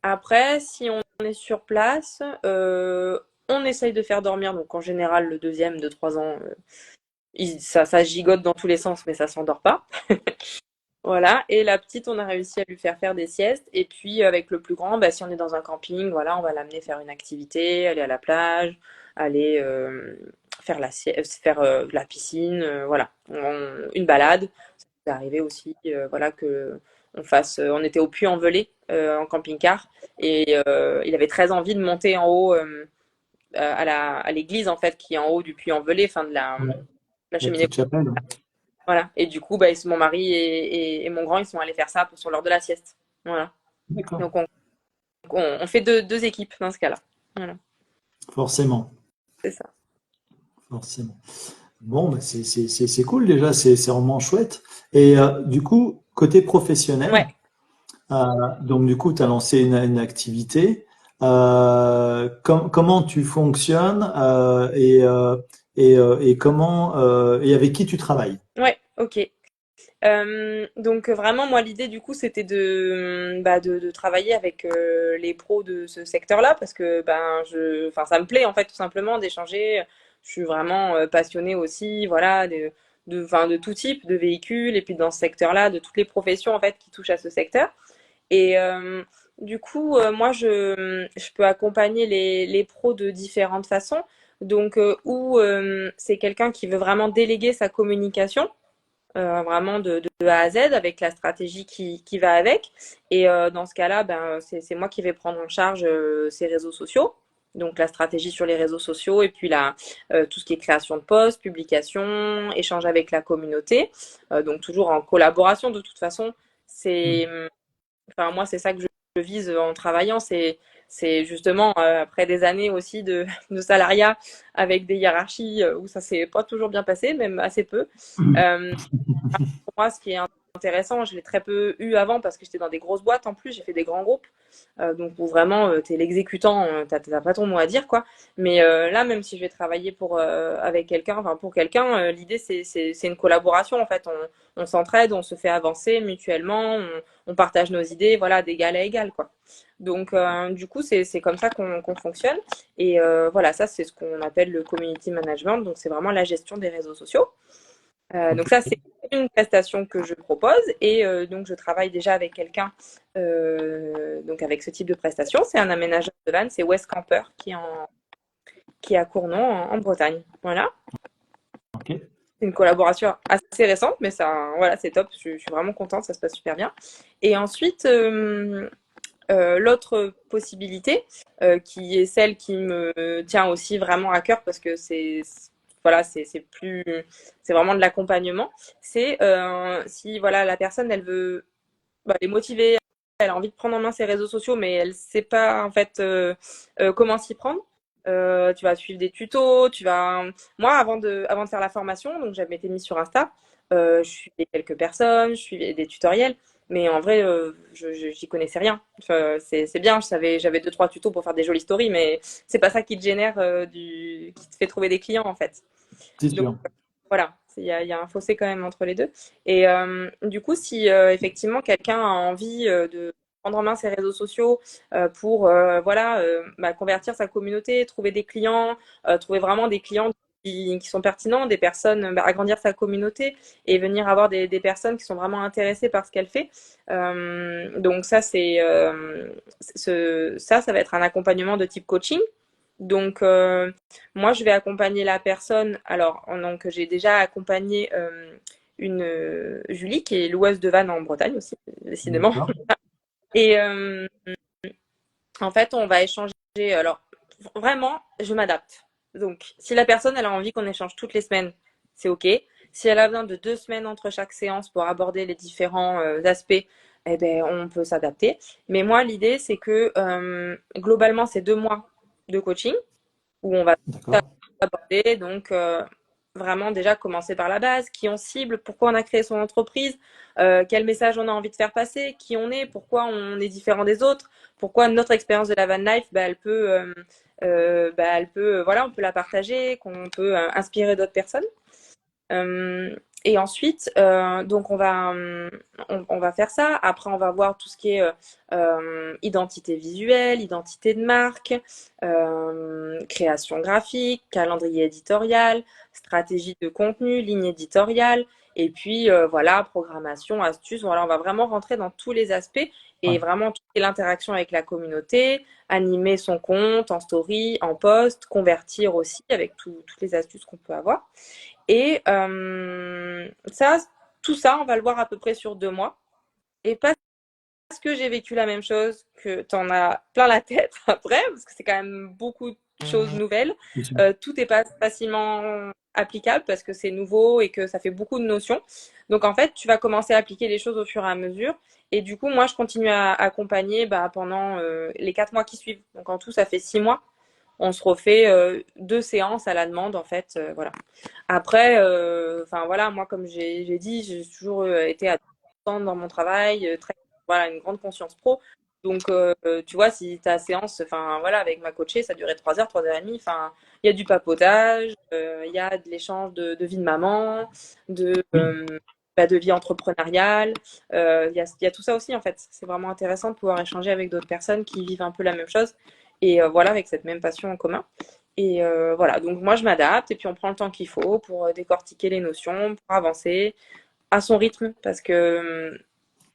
Après, si on est sur place, on essaye de faire dormir. Donc en général, le deuxième de 3 ans, ça gigote dans tous les sens, mais ça s'endort pas. Voilà. Et la petite, on a réussi à lui faire faire des siestes. Et puis avec le plus grand, bah, si on est dans un camping, voilà, on va l'amener faire une activité, aller à la plage, aller faire la piscine, voilà, une balade. C'est arrivé aussi, voilà, que on était au Puy-en-Velay en camping-car et il avait très envie de monter en haut à l'église en fait qui est en haut du Puy-en-Velay, enfin de Ouais. la La cheminée. petite chapelle. Voilà. Et du coup, bah, mon mari et mon grand, ils sont allés faire ça sur l'heure de la sieste. Voilà. D'accord. Donc on fait deux équipes dans ce cas-là. Voilà, Forcément. c'est ça. Forcément. Bon, bah, c'est cool déjà, c'est vraiment chouette. Et du coup, côté Ouais. professionnel, euh, donc du coup, tu as lancé une activité. Comment tu fonctionnes et comment et avec qui tu travailles? Ouais, ok. Donc vraiment moi l'idée du coup c'était de travailler avec les pros de ce secteur-là parce que enfin ça me plaît en fait tout simplement d'échanger. Je suis vraiment passionnée aussi voilà enfin, de tout type de véhicules et puis dans ce secteur-là de toutes les professions en fait qui touchent à ce secteur. Et du coup moi je peux accompagner les pros de différentes façons. Donc où c'est quelqu'un qui veut vraiment déléguer sa communication vraiment de A à Z avec la stratégie qui va avec. Et dans ce cas-là, c'est moi qui vais prendre en charge ces réseaux sociaux. Donc la stratégie sur les réseaux sociaux et puis tout ce qui est création de posts, publication, échange avec la communauté. Donc toujours en collaboration de toute façon. C'est Enfin, moi, c'est ça que je vise en travaillant. C'est justement, après des années aussi de salariat avec des hiérarchies où ça s'est pas toujours bien passé, même assez peu. Euh, pour moi, ce qui est intéressant, je l'ai très peu eu avant parce que j'étais dans des grosses boîtes en plus, j'ai fait des grands groupes. Donc où vraiment tu es l'exécutant, t'as pas ton mot à dire quoi. Mais là, même si je vais travailler avec quelqu'un, enfin pour quelqu'un, l'idée c'est une collaboration en fait. On s'entraide, on se fait avancer mutuellement, on partage nos idées, voilà, d'égal à égal quoi. Donc du coup c'est comme ça qu'on fonctionne. Et voilà, ça c'est ce qu'on appelle le community management. Donc c'est vraiment la gestion des réseaux sociaux. Donc Ok. ça, c'est une prestation que je propose et donc je travaille déjà avec quelqu'un donc avec ce type de prestation. C'est un aménageur de van, c'est West Camper qui est à Cournon en Bretagne. Voilà, Ok. c'est une collaboration assez récente, mais ça, voilà, c'est top. Je suis vraiment contente, ça se passe super bien. Et ensuite, l'autre possibilité, qui est celle qui me tient aussi vraiment à cœur parce que voilà, c'est vraiment de l'accompagnement. C'est si voilà la personne elle veut les motiver, elle a envie de prendre en main ses réseaux sociaux, mais elle sait pas en fait comment s'y prendre. Tu vas suivre des tutos, moi avant de faire la formation, donc j'avais été mise sur Insta, je suivais quelques personnes, je suivais des tutoriels, mais en vrai j'y connaissais rien. Enfin, c'est bien, j'avais deux trois tutos pour faire des jolies stories, mais c'est pas ça qui te génère qui te fait trouver des clients en fait. C'est Donc sûr. voilà, il y a un fossé quand même entre les deux. Et du coup, si effectivement quelqu'un a envie de prendre en main ses réseaux sociaux pour voilà, convertir sa communauté, trouver des clients, trouver vraiment des clients qui sont pertinents, des personnes, agrandir sa communauté et venir avoir des personnes qui sont vraiment intéressées par ce qu'elle fait. Donc ça, ça va être un accompagnement de type coaching. Donc, moi, je vais accompagner la personne. Alors, donc, j'ai déjà accompagné une Julie qui est loueuse de vannes en Bretagne aussi, décidément. D'accord. Et en fait, on va échanger. Alors, vraiment, je m'adapte. Donc, si la personne, elle a envie qu'on échange toutes les semaines, c'est OK. Si elle a besoin de 2 semaines entre chaque séance pour aborder les différents aspects, eh ben, on peut s'adapter. Mais moi, l'idée, c'est que globalement, c'est 2 mois de coaching où on va D'accord. aborder. Donc, vraiment déjà commencer par la base, qui on cible, pourquoi on a créé son entreprise, quel message on a envie de faire passer, qui on est, pourquoi on est différent des autres, pourquoi notre expérience de la van life, bah, voilà, on peut la partager, qu'on peut inspirer d'autres personnes. Euh, et ensuite, donc on va faire ça. Après, on va voir tout ce qui est identité visuelle, identité de marque, création graphique, calendrier éditorial, stratégie de contenu, ligne éditoriale, et puis voilà, programmation, astuces. Voilà, on va vraiment rentrer dans tous les aspects et Ouais. vraiment toute l'interaction avec la communauté, animer son compte en story, en post, convertir aussi avec toutes les astuces qu'on peut avoir. Et ça, tout ça, on va le voir à peu près sur 2 mois. Et parce que j'ai vécu la même chose, que tu en as plein la tête après, parce que c'est quand même beaucoup de choses nouvelles, C'est sûr. tout n'est pas facilement applicable parce que c'est nouveau et que ça fait beaucoup de notions. Donc en fait, tu vas commencer à appliquer les choses au fur et à mesure. Et du coup, moi, je continue à accompagner pendant les 4 mois qui suivent. Donc en tout, ça fait 6 mois. On se refait 2 séances à la demande, en fait. Voilà. Après, enfin voilà, moi, comme j'ai dit, j'ai toujours été à temps dans mon travail, très, voilà, une grande conscience pro. Donc, tu vois, si ta séance, enfin voilà, avec ma coachée, ça durait 3 heures, 3 heures et demie. Enfin, il y a du papotage, il y a de l'échange de vie de maman, de, Oui. de vie entrepreneuriale. Il y a tout ça aussi, en fait. C'est vraiment intéressant de pouvoir échanger avec d'autres personnes qui vivent un peu la même chose et voilà, avec cette même passion en commun. Et voilà, donc moi je m'adapte et puis on prend le temps qu'il faut pour décortiquer les notions, pour avancer à son rythme, parce que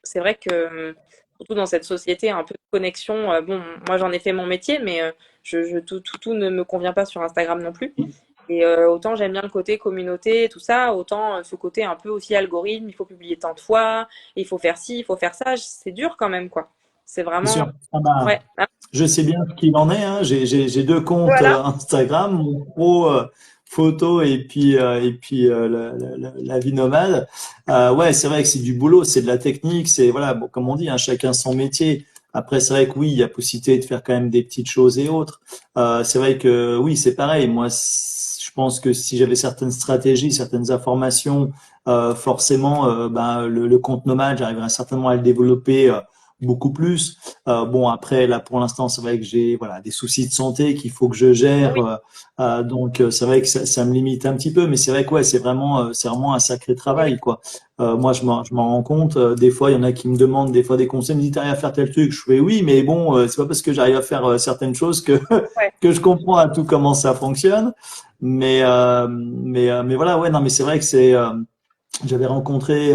c'est vrai que surtout dans cette société un peu de connexion, bon, moi j'en ai fait mon métier, mais tout ne me convient pas sur Instagram non plus. Et autant j'aime bien le côté communauté, tout ça, autant ce côté un peu aussi algorithme, il faut publier tant de fois, il faut faire ci, il faut faire ça, c'est dur quand même, quoi. C'est C'est vraiment, sûr. Ah bah, ouais. Ah, je sais bien ce qu'il en est, hein. J'ai deux comptes voilà. Instagram, mon pro photo et puis la vie nomade. Ouais, c'est vrai que c'est du boulot, c'est de la technique, c'est voilà, bon, comme on dit, hein, chacun son métier. Après, c'est vrai que oui, il y a possibilité de faire quand même des petites choses et autres. C'est vrai que oui, c'est pareil. Moi, je pense que si j'avais certaines stratégies, certaines informations, forcément, ben, le compte nomade, j'arriverais certainement à le développer beaucoup plus. Bon, après, là, pour l'instant, c'est vrai que j'ai voilà des soucis de santé qu'il faut que je gère. Oui, Donc, c'est vrai que ça me limite un petit peu, mais c'est vrai que ouais, c'est vraiment un sacré oui, travail, quoi. Moi, je m'en rends compte. Des fois, il y en a qui me demandent des fois des conseils, me disent, t'arrives à faire tel truc. Je fais oui, mais bon, c'est pas parce que j'arrive à faire certaines choses que ouais. que je comprends à tout comment ça fonctionne. Mais voilà, ouais, non, mais c'est vrai que j'avais rencontré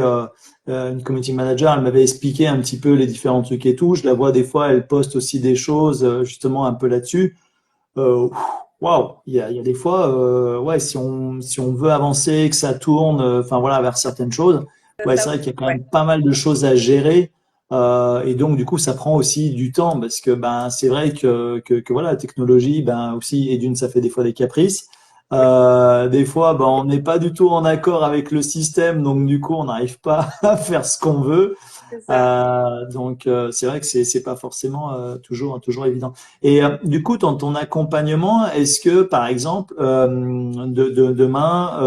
une community manager, elle m'avait expliqué un petit peu les différents trucs et tout. Je la vois des fois, elle poste aussi des choses justement un peu là-dessus. Euh, Waouh, il y a des fois, ouais, si on veut avancer, que ça tourne, enfin voilà, vers certaines choses, ouais, Ça c'est vrai aussi, qu'il y a quand ouais. même pas mal de choses à gérer. Et donc du coup, ça prend aussi du temps parce que ben c'est vrai que voilà, la technologie, ben aussi et d'une, ça fait des fois des caprices. Oui, Des fois, ben on n'est pas du tout en accord avec le système, donc du coup, on n'arrive pas à faire ce qu'on veut. c'est ça. Donc c'est vrai que c'est pas forcément toujours évident. Et du coup, dans ton accompagnement, est-ce que par exemple demain,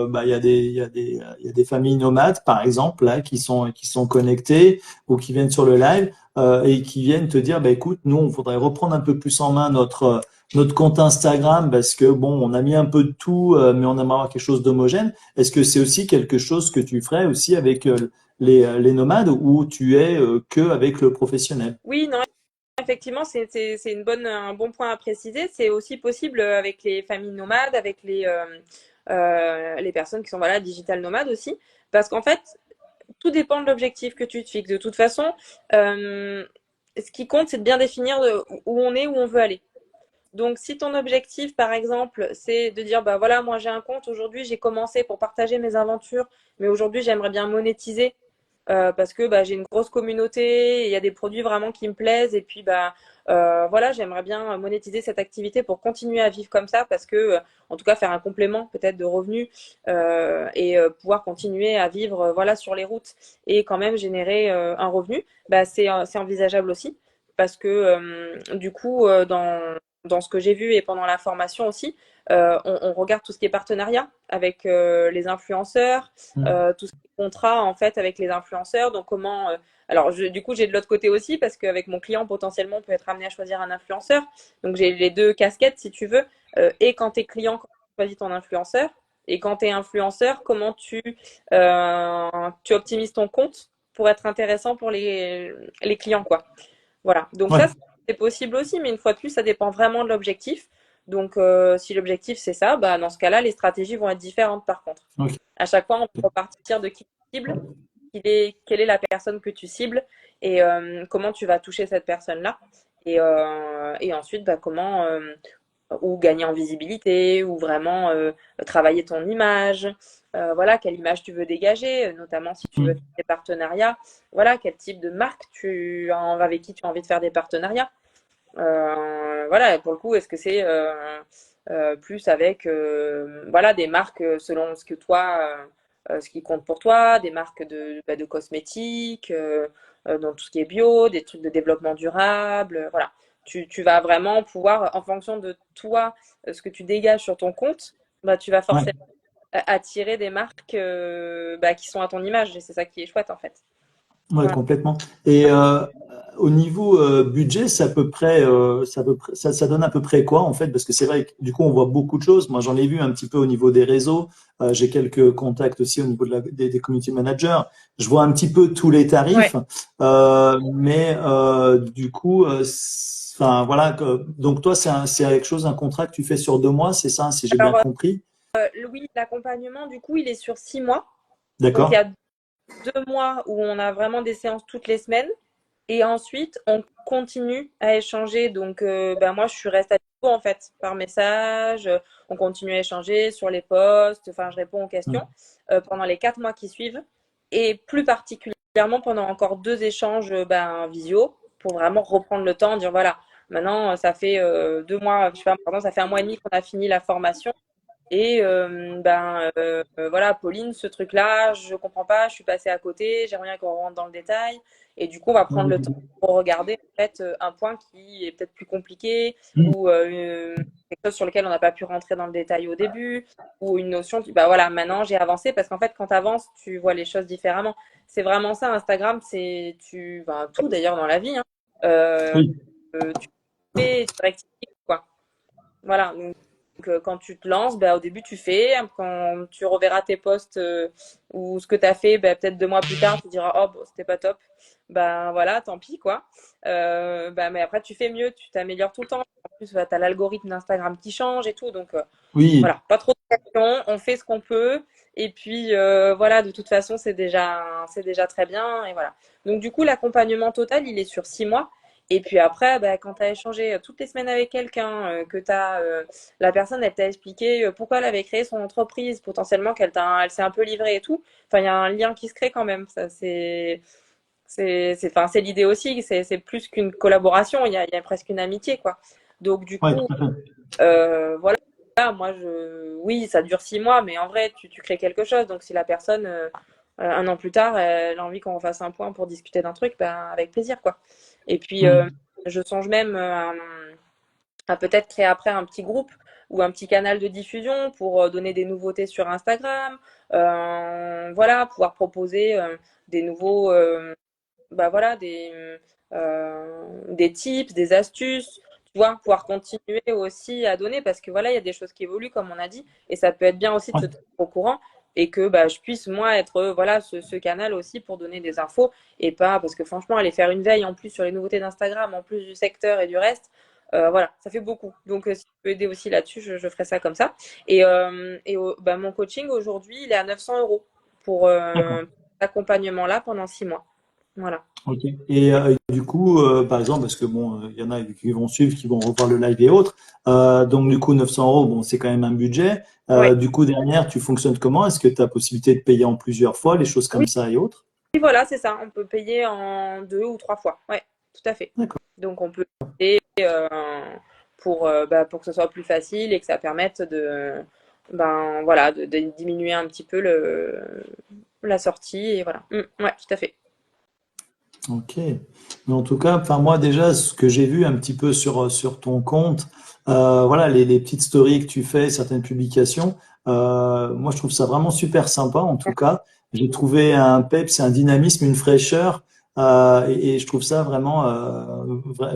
bah, il y a des familles nomades par exemple là qui sont connectées ou qui viennent sur le live et qui viennent te dire bah écoute, nous on voudrait reprendre un peu plus en main notre compte Instagram parce que bon, on a mis un peu de tout, mais on aimerait avoir quelque chose d'homogène. Est-ce que c'est aussi quelque chose que tu ferais aussi avec les nomades ou tu es que avec le professionnel? Oui, non, effectivement, c'est un bon point à préciser. C'est aussi possible avec les familles nomades, avec les personnes qui sont voilà, digital nomades aussi. Parce qu'en fait, tout dépend de l'objectif que tu te fixes. De toute façon, ce qui compte, c'est de bien définir où on est, où on veut aller. Donc, si ton objectif, par exemple, c'est de dire, bah voilà, moi j'ai un compte aujourd'hui, j'ai commencé pour partager mes aventures, mais aujourd'hui j'aimerais bien monétiser. parce que j'ai une grosse communauté, il y a des produits vraiment qui me plaisent et puis voilà, j'aimerais bien monétiser cette activité pour continuer à vivre comme ça parce que en tout cas faire un complément peut-être de revenus et pouvoir continuer à vivre voilà sur les routes et quand même générer un revenu, c'est envisageable aussi parce que du coup dans ce que j'ai vu et pendant la formation aussi, on regarde tout ce qui est partenariat avec les influenceurs, tout ce qui est contrat en fait avec les influenceurs. Donc comment alors du coup j'ai de l'autre côté aussi parce qu'avec mon client potentiellement on peut être amené à choisir un influenceur. Donc j'ai les deux casquettes si tu veux. Et quand tu es client, quand tu choisis ton influenceur. Et quand tu es influenceur, comment tu optimises ton compte pour être intéressant pour les clients, quoi. Voilà. Donc Ouais, ça, c'est possible aussi, mais une fois de plus, ça dépend vraiment de l'objectif. Donc, si l'objectif c'est ça, dans ce cas-là, les stratégies vont être différentes par contre. ok. À chaque fois, on va repartir de qui tu cibles, quelle est la personne que tu cibles et comment tu vas toucher cette personne-là. Et ensuite, comment ou gagner en visibilité, ou vraiment travailler ton image. Voilà, quelle image tu veux dégager, notamment si tu veux faire Mm. des partenariats. Voilà, quel type de marque avec qui tu as envie de faire des partenariats. Voilà, pour le coup, est-ce que c'est plus avec voilà, des marques selon ce que toi, ce qui compte pour toi, des marques de cosmétiques, dans tout ce qui est bio, des trucs de développement durable, voilà. Tu vas vraiment pouvoir, en fonction de toi, ce que tu dégages sur ton compte, tu vas Ouais. forcément attirer des marques qui sont à ton image, et c'est ça qui est chouette en fait. Ouais, Voilà. complètement. Et au niveau budget, c'est à peu près, ça donne à peu près quoi en fait? Parce que c'est vrai que du coup, on voit beaucoup de choses. Moi, j'en ai vu un petit peu au niveau des réseaux. J'ai quelques contacts aussi au niveau des community managers. Je vois un petit peu tous les Ouais. tarifs, mais du coup, enfin voilà. Donc toi, c'est quelque chose, un contrat que tu fais sur 2 mois, c'est ça, si j'ai bien Alors, compris. oui, l'accompagnement, du coup, il est sur 6 mois. Donc, il y D'accord? a 2 mois où on a vraiment des séances toutes les semaines. Et ensuite, on continue à échanger. Donc, moi, je suis restée à dispo, en fait, par message. On continue à échanger sur les posts. Enfin, je réponds aux questions Mm. pendant les 4 mois qui suivent. Et plus particulièrement pendant encore 2 échanges visio pour vraiment reprendre le temps, dire voilà, maintenant, ça fait 2 mois, je sais pas, pardon, ça fait un mois et demi qu'on a fini la formation. Et voilà, Pauline, ce truc-là, je comprends pas, je suis passée à côté, j'aimerais bien qu'on rentre dans le détail. Et du coup, on va prendre le temps pour regarder en fait un point qui est peut-être plus compliqué Mm. ou quelque chose sur lequel on n'a pas pu rentrer dans le détail au début ou une notion qui, voilà, maintenant j'ai avancé parce qu'en fait, quand tu avances, tu vois les choses différemment. C'est vraiment ça, Instagram, tout d'ailleurs dans la vie, hein. Euh, Oui. tu fais, tu rectifies, quoi. Voilà, donc quand tu te lances, au début tu fais, quand tu reverras tes posts ou ce que tu as fait, peut-être 2 mois plus tard, tu diras oh bon, c'était pas top. Voilà, tant pis quoi. Mais après tu fais mieux, tu t'améliores tout le temps. En plus, tu as l'algorithme d'Instagram qui change et tout, donc Oui. voilà, pas trop de pression, on fait ce qu'on peut. Et puis voilà, de toute façon, c'est déjà très bien. Et voilà. Donc du coup, l'accompagnement total, il est sur 6 mois. Et puis après, quand tu as échangé toutes les semaines avec quelqu'un, la personne, elle t'a expliqué pourquoi elle avait créé son entreprise, potentiellement elle s'est un peu livrée et tout. Enfin, il y a un lien qui se crée quand même. Ça, enfin, c'est l'idée aussi. C'est plus qu'une collaboration. Il y a presque une amitié, quoi. Donc du Ouais, coup, tout à fait. voilà. Moi, oui, ça dure 6 mois, mais en vrai, tu crées quelque chose. Donc si la personne, un an plus tard, elle a envie qu'on fasse un point pour discuter d'un truc, avec plaisir, quoi. Et puis, Mm. je songe même à peut-être créer après un petit groupe ou un petit canal de diffusion pour donner des nouveautés sur Instagram. Voilà, pouvoir proposer des nouveaux, voilà, des tips, des astuces. Tu vois, pouvoir continuer aussi à donner parce que voilà, il y a des choses qui évoluent, comme on a dit, et ça peut être bien aussi de Ouais. se tenir au courant et que je puisse, moi, être voilà, ce canal aussi pour donner des infos et pas parce que franchement, aller faire une veille en plus sur les nouveautés d'Instagram, en plus du secteur et du reste, voilà, ça fait beaucoup. Donc, si tu peux aider aussi là-dessus, je ferai ça comme ça. Et mon coaching aujourd'hui, il est à 900 euros pour D'accord. cet accompagnement-là pendant 6 mois. Voilà. Ok. Et du coup, par exemple, parce que bon, il y en a qui vont suivre, qui vont revoir le live et autres. Donc du coup, 900 euros, bon, c'est quand même un budget. Ouais. Du coup, derrière, tu fonctionnes comment? Est-ce que tu as possibilité de payer en plusieurs fois, les choses Oui, comme ça et autres? voilà, c'est ça. On peut payer en 2 ou 3 fois. Ouais, tout à fait. D'accord. Donc on peut payer pour que ce soit plus facile et que ça permette voilà, de diminuer un petit peu la sortie et voilà. Ouais, tout à fait. Ok. Mais en tout cas, enfin moi déjà, ce que j'ai vu un petit peu sur ton compte, voilà, les petites stories que tu fais, certaines publications, moi je trouve ça vraiment super sympa. En tout cas, j'ai trouvé un peps, un dynamisme, une fraîcheur, et je trouve ça vraiment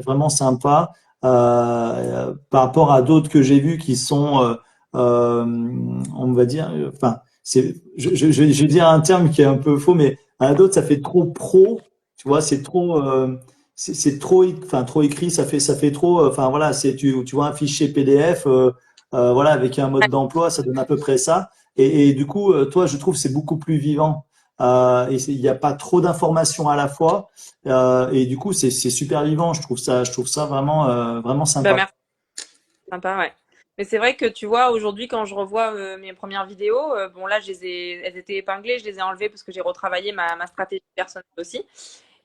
vraiment sympa par rapport à d'autres que j'ai vus qui sont, on va dire, enfin, je vais dire un terme qui est un peu faux, mais à d'autres ça fait trop pro. Tu vois, c'est trop, c'est trop, enfin trop écrit. Ça fait trop. Enfin voilà, tu vois un fichier PDF, voilà, avec un mode d'emploi, ça donne à peu près ça. Et du coup, toi, je trouve c'est beaucoup plus vivant. Il n'y a pas trop d'informations à la fois. Et du coup, c'est super vivant. Je trouve ça vraiment, vraiment Bah sympa. merci, sympa, ouais. Mais c'est vrai que tu vois, aujourd'hui, quand je revois mes premières vidéos, bon là, elles étaient épinglées, je les ai enlevées parce que j'ai retravaillé ma stratégie personnelle aussi.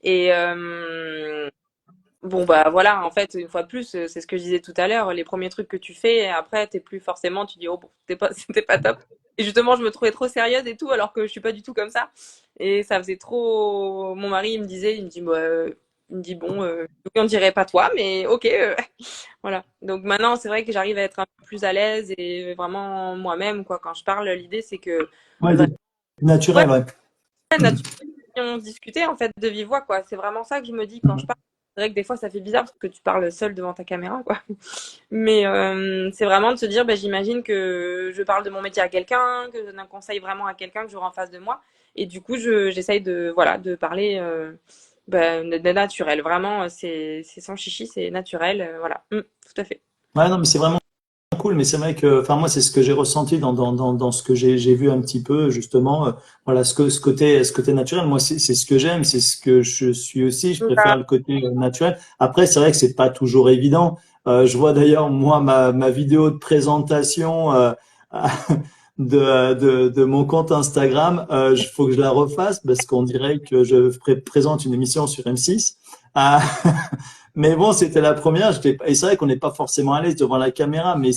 Et bon, bah voilà, en fait, une fois de plus, c'est ce que je disais tout à l'heure, les premiers trucs que tu fais, et après, t'es plus forcément, tu dis, oh bon, c'était pas top. Et justement, je me trouvais trop sérieuse et tout, alors que je suis pas du tout comme ça. Et ça faisait trop. Mon mari, il me dit, bah, il me dit, bon, oui, on dirait pas toi, mais ok, voilà. Donc maintenant, c'est vrai que j'arrive à être un peu plus à l'aise et vraiment moi-même, quoi. Quand je parle, l'idée, c'est que, Ouais, vraiment, naturel, ouais. on discutait en fait de vive voix, quoi. C'est vraiment ça que je me dis quand je parle. C'est vrai que des fois ça fait bizarre parce que tu parles seul devant ta caméra, quoi. Mais c'est vraiment de se dire, bah, j'imagine que je parle de mon métier à quelqu'un, que je donne un conseil vraiment à quelqu'un que j'aurai en face de moi. Et du coup, j'essaye de, voilà, de parler de naturel. Vraiment, c'est sans chichi, c'est naturel. Voilà. Tout à fait. Ouais, non, mais c'est vraiment cool, mais c'est vrai que, enfin moi, c'est ce que j'ai ressenti dans ce que j'ai vu un petit peu justement. Voilà, ce côté naturel. Moi, c'est ce que j'aime, c'est ce que je suis aussi. Je préfère le côté naturel. Après, c'est vrai que c'est pas toujours évident. Je vois d'ailleurs moi ma vidéo de présentation de mon compte Instagram. Faut que je la refasse parce qu'on dirait que je présente une émission sur M6. Euh, Mais bon, c'était la première. Et c'est vrai qu'on n'est pas forcément à l'aise devant la caméra, mais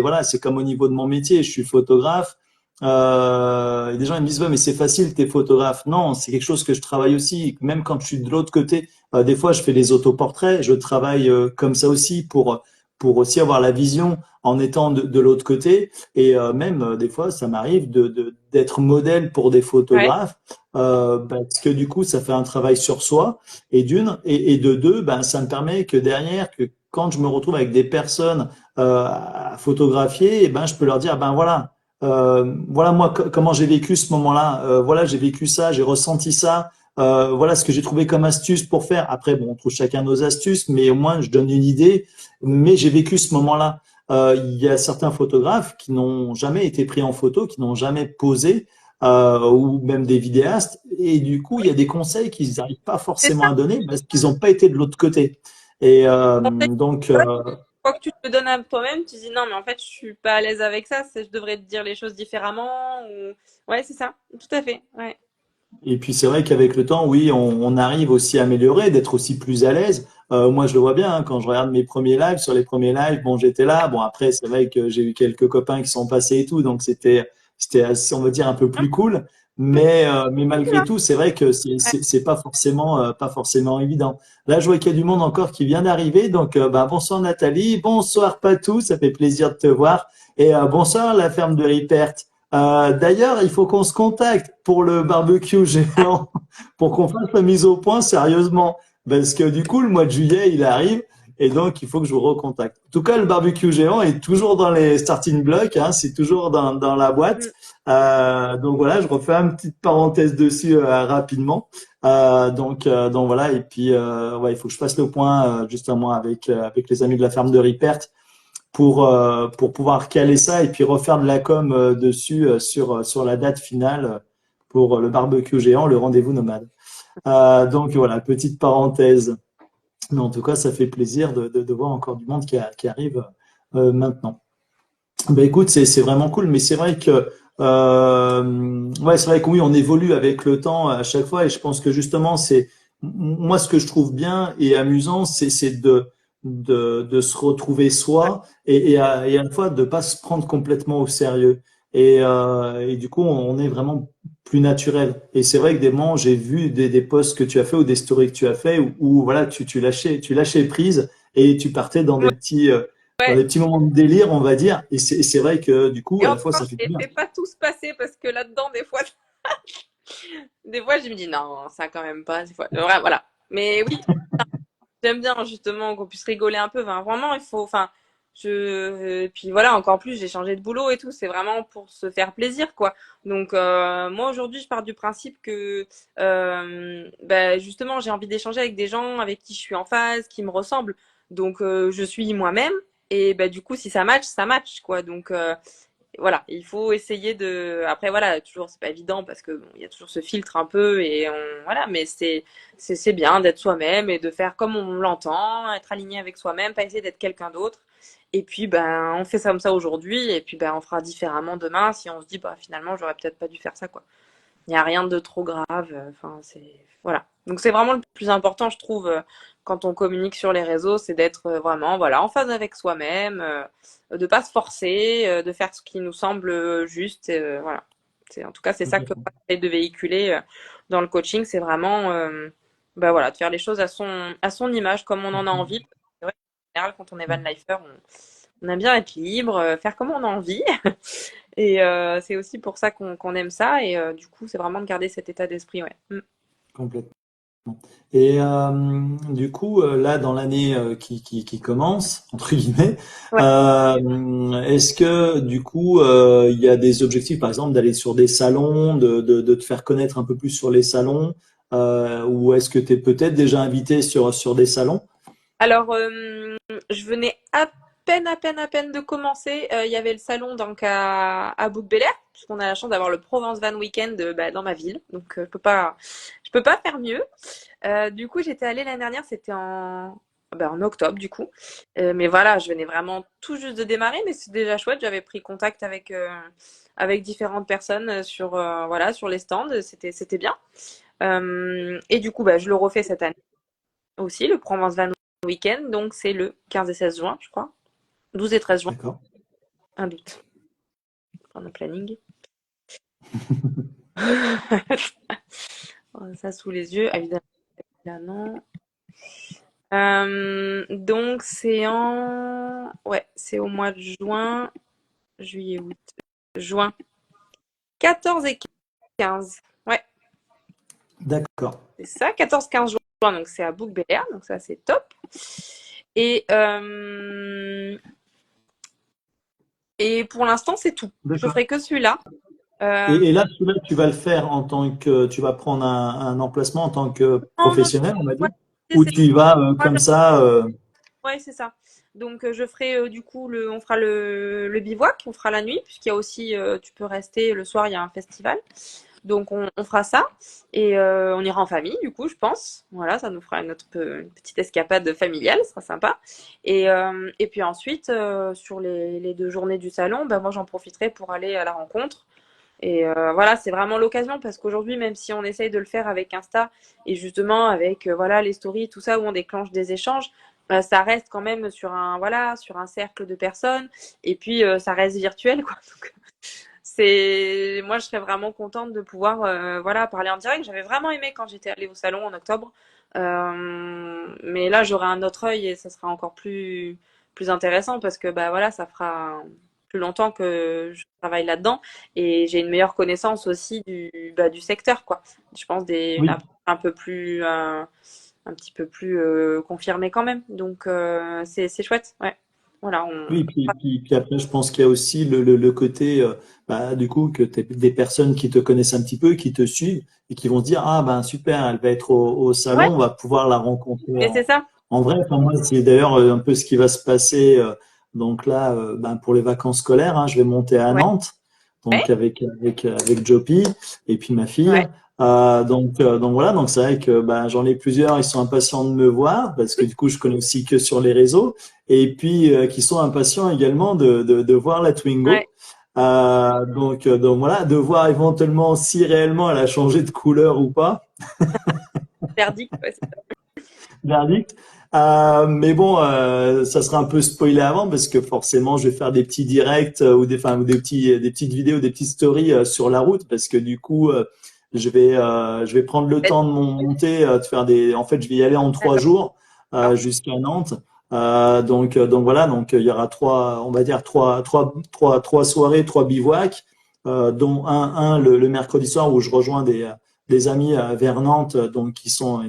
voilà, c'est comme au niveau de mon métier. Je suis photographe. Et des gens ils me disent ouais, mais c'est facile, t'es photographe. Non, c'est quelque chose que je travaille aussi. Même quand je suis de l'autre côté, des fois je fais des autoportraits. Je travaille comme ça aussi pour aussi avoir la vision en étant de l'autre côté. Et même des fois, ça m'arrive d'être modèle pour des Ouais. photographes parce que du coup, ça fait un travail sur soi et de deux, ben, ça me permet que derrière, que quand je me retrouve avec des personnes à photographier, et ben, je peux leur dire, ben voilà, voilà moi comment j'ai vécu ce moment-là, voilà j'ai vécu ça, j'ai ressenti ça, voilà ce que j'ai trouvé comme astuce pour faire. Après, bon, on trouve chacun nos astuces, mais au moins je donne une idée. Mais j'ai vécu ce moment-là. Il y a certains photographes qui n'ont jamais été pris en photo, qui n'ont jamais posé ou même des vidéastes. Et du coup, il y a des conseils qu'ils n'arrivent pas C'est forcément ça. à donner parce qu'ils n'ont pas été de l'autre côté. Et Conseil, donc, quoi que tu te donnes à toi-même, tu dis non, mais en fait, je suis pas à l'aise avec ça. Je devrais te dire les choses différemment. Ouais, c'est ça. Tout à fait. Ouais. et puis c'est vrai qu'avec le temps, oui, on arrive aussi à améliorer, d'être aussi plus à l'aise. Moi, je le vois bien hein, quand je regarde mes premiers lives. Sur les premiers lives, bon, j'étais là. Bon, après, c'est vrai que j'ai eu quelques copains qui sont passés et tout, donc c'était assez, on va dire, un peu plus cool. Mais malgré tout, c'est vrai que c'est pas forcément évident. Là, je vois qu'il y a du monde encore qui vient d'arriver. Donc, bah, bonsoir Nathalie, bonsoir Patou, ça fait plaisir de te voir. Et bonsoir la ferme de Ripert. D'ailleurs, il faut qu'on se contacte pour le barbecue géant, pour qu'on fasse la mise au point sérieusement. Parce que du coup, le mois de juillet, il arrive, et donc il faut que je vous recontacte. En tout cas, le barbecue géant est toujours dans les starting blocks, hein, c'est toujours dans la boîte. Mm. Donc voilà, je refais une petite parenthèse dessus rapidement. Donc voilà, et puis ouais, il faut que je fasse le point justement avec les amis de la ferme de Ripert pour pouvoir caler ça et puis refaire de la com dessus sur la date finale pour le barbecue géant, le rendez-vous nomade. Donc voilà, petite parenthèse. Mais en tout cas, ça fait plaisir de voir encore du monde qui arrive maintenant. Ben écoute, c'est vraiment cool, mais c'est vrai que Ouais, c'est vrai que oui, on évolue avec le temps à chaque fois et je pense que justement, moi, ce que je trouve bien et amusant, c'est de se retrouver soi et à la fois de pas se prendre complètement au sérieux. Et du coup, on est vraiment plus naturel. Et c'est vrai que des moments, j'ai vu des posts que tu as fait ou des stories que tu as fait où voilà, tu lâchais prise et tu partais Ouais, dans ouais. des petits moments de délire, on va dire. Et c'est vrai que du coup, Et à la encore, fois, ça fait je du les bien. fais pas tous passer parce que là-dedans, des fois, je me dis non, ça quand même pas. Des fois, voilà. Mais oui, j'aime bien justement qu'on puisse rigoler un peu. Enfin, vraiment, il faut. Enfin, puis voilà, encore plus, j'ai changé de boulot et tout. C'est vraiment pour se faire plaisir, quoi. Donc moi aujourd'hui, je pars du principe que bah, justement, j'ai envie d'échanger avec des gens avec qui je suis en phase, qui me ressemblent. Donc je suis moi-même. Et bah du coup, si ça match, quoi. Donc voilà, il faut essayer de. Après voilà, toujours c'est pas évident parce que bon, il y a toujours ce filtre un peu et voilà, mais c'est bien d'être soi-même et de faire comme on l'entend, être aligné avec soi-même, pas essayer d'être quelqu'un d'autre. Et puis ben on fait ça comme ça aujourd'hui et puis ben on fera différemment demain si on se dit bah finalement j'aurais peut-être pas dû faire ça quoi. Il n'y a rien de trop grave. Enfin, c'est voilà. Donc c'est vraiment le plus important, je trouve, quand on communique sur les réseaux, c'est d'être vraiment voilà en phase avec soi-même, de pas se forcer, de faire ce qui nous semble juste. Voilà. En tout cas, c'est ça que j'essaie de véhiculer dans le coaching, c'est vraiment bah voilà, de faire les choses à son image, comme on en a envie. C'est vrai qu'en général, quand on est van lifer, on aime bien être libre, faire comme on a envie. Et c'est aussi pour ça qu'on aime ça. Et du coup, c'est vraiment de garder cet état d'esprit, ouais. Mm. Complètement. Et du coup, là, dans l'année qui commence, entre guillemets, Ouais. est-ce que du coup, il y a des objectifs, par exemple, d'aller sur des salons, de te faire connaître un peu plus sur les salons, ou est-ce que tu es peut-être déjà invité sur des salons? Alors, je venais à peine de commencer. Il y avait le salon donc à Bouc-Bel-Air, puisqu'on a la chance d'avoir le Provence Van Weekend bah, dans ma ville. Donc, je peux pas faire mieux. Du coup, j'étais allée l'année dernière, c'était bah, en octobre du coup. Mais voilà, je venais vraiment tout juste de démarrer, mais c'est déjà chouette. J'avais pris contact avec différentes personnes sur, voilà, sur les stands. C'était bien. Et du coup, bah, je le refais cette année aussi, le Provence Van Weekend. Donc, c'est le 15 et 16 juin, je crois. 12 et 13 juin, D'accord. un doute. Prendre le planning. Ça sous les yeux, évidemment. Là, non. Donc c'est au mois de juin, juillet, août, juin, 14 et 15. Ouais, D'accord. c'est ça, 14-15 juin, donc c'est à Bouc-Béliard, donc ça c'est top. Et, et pour l'instant c'est tout. Je D'accord. ferai que celui-là. Et, Euh, et là, celui-là, tu vas le faire en tant que, tu vas prendre un emplacement en tant que non, non, professionnel, on va dire, ouais, ou c'est tu y vas moi, comme ça. ouais, c'est ça. Donc je ferai du coup on fera le bivouac, on fera la nuit, puisqu'il y a aussi, tu peux rester le soir, il y a un festival. Donc on fera ça et on ira en famille du coup je pense. Voilà, ça nous fera une petite escapade familiale, ce sera sympa. Et puis ensuite sur les 2 journées du salon, bah, moi j'en profiterai pour aller à la rencontre. Et voilà, c'est vraiment l'occasion parce qu'aujourd'hui, même si on essaye de le faire avec Insta et justement avec voilà les stories, tout ça où on déclenche des échanges, ça reste quand même sur un voilà sur un cercle de personnes et puis ça reste virtuel quoi. Donc, c'est moi je serais vraiment contente de pouvoir voilà parler en direct. J'avais vraiment aimé quand j'étais allée au salon en octobre, mais là j'aurai un autre œil et ça sera encore plus intéressant parce que bah voilà ça fera plus longtemps que je travaille là-dedans et j'ai une meilleure connaissance aussi du secteur quoi. Je pense Oui, un peu plus un petit peu plus confirmé quand même. Donc c'est chouette ouais. Voilà oui, puis après, je pense qu'il y a aussi le côté, bah, du coup, que tu des personnes qui te connaissent un petit peu, qui te suivent et qui vont se dire, ah ben super, elle va être au salon, ouais on va pouvoir la rencontrer mais c'est ça en vrai. Enfin, moi, c'est d'ailleurs un peu ce qui va se passer. Donc là, ben, pour les vacances scolaires, hein, je vais monter à ouais Nantes, ouais donc avec Jopi et puis ma fille. ouais. Donc voilà, donc c'est vrai que ben, j'en ai plusieurs, ils sont impatients de me voir parce que du coup, je connais aussi que sur les réseaux et puis qui sont impatients également de voir la Ouais. Twingo. Donc voilà, de voir éventuellement si réellement elle a changé de couleur ou pas. Verdict, ouais, Verdict. Mais bon, ça sera un peu spoilé avant parce que forcément, je vais faire des petits directs ou des petites vidéos, des petites stories sur la route parce que du coup, je vais prendre le temps de monter, de faire des. En fait, je vais y aller en trois d'accord. jours jusqu'à Nantes. Donc voilà, donc il y aura trois, on va dire trois soirées, trois bivouacs, dont un le mercredi soir où je rejoins des amis vers Nantes, donc qui sont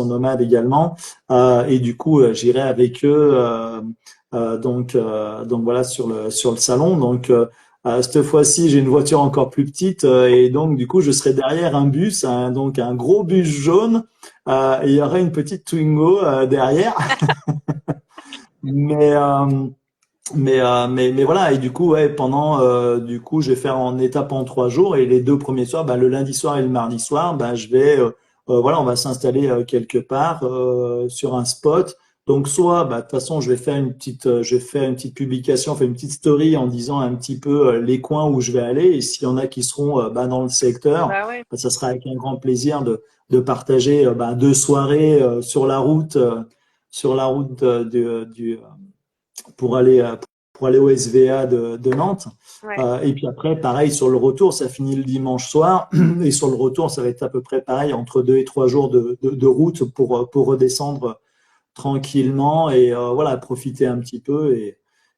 nomades également. Et du coup, j'irai avec eux. Donc voilà sur le salon. Cette fois-ci, j'ai une voiture encore plus petite et donc du coup, je serai derrière un bus, donc un gros bus jaune. Et il y aura une petite Twingo derrière. Mais mais voilà, et du coup, ouais, du coup, je vais faire en étape en 3 jours, et les deux premiers soirs, bah, le lundi soir et le mardi soir, bah, voilà, on va s'installer quelque part sur un spot. Donc, soit, bah, de toute façon, je vais faire une petite publication, faire une petite story en disant un petit peu les coins où je vais aller, et s'il y en a qui seront bah, dans le secteur, Bah ouais, bah, ça sera avec un grand plaisir de partager bah, 2 soirées sur la route pour aller, pour aller au SVA de Nantes. ouais. Et puis après, pareil, sur le retour, ça finit le dimanche soir. Et sur le retour, ça va être à peu près pareil, entre 2 et 3 jours de route pour redescendre tranquillement et voilà, profiter un petit peu.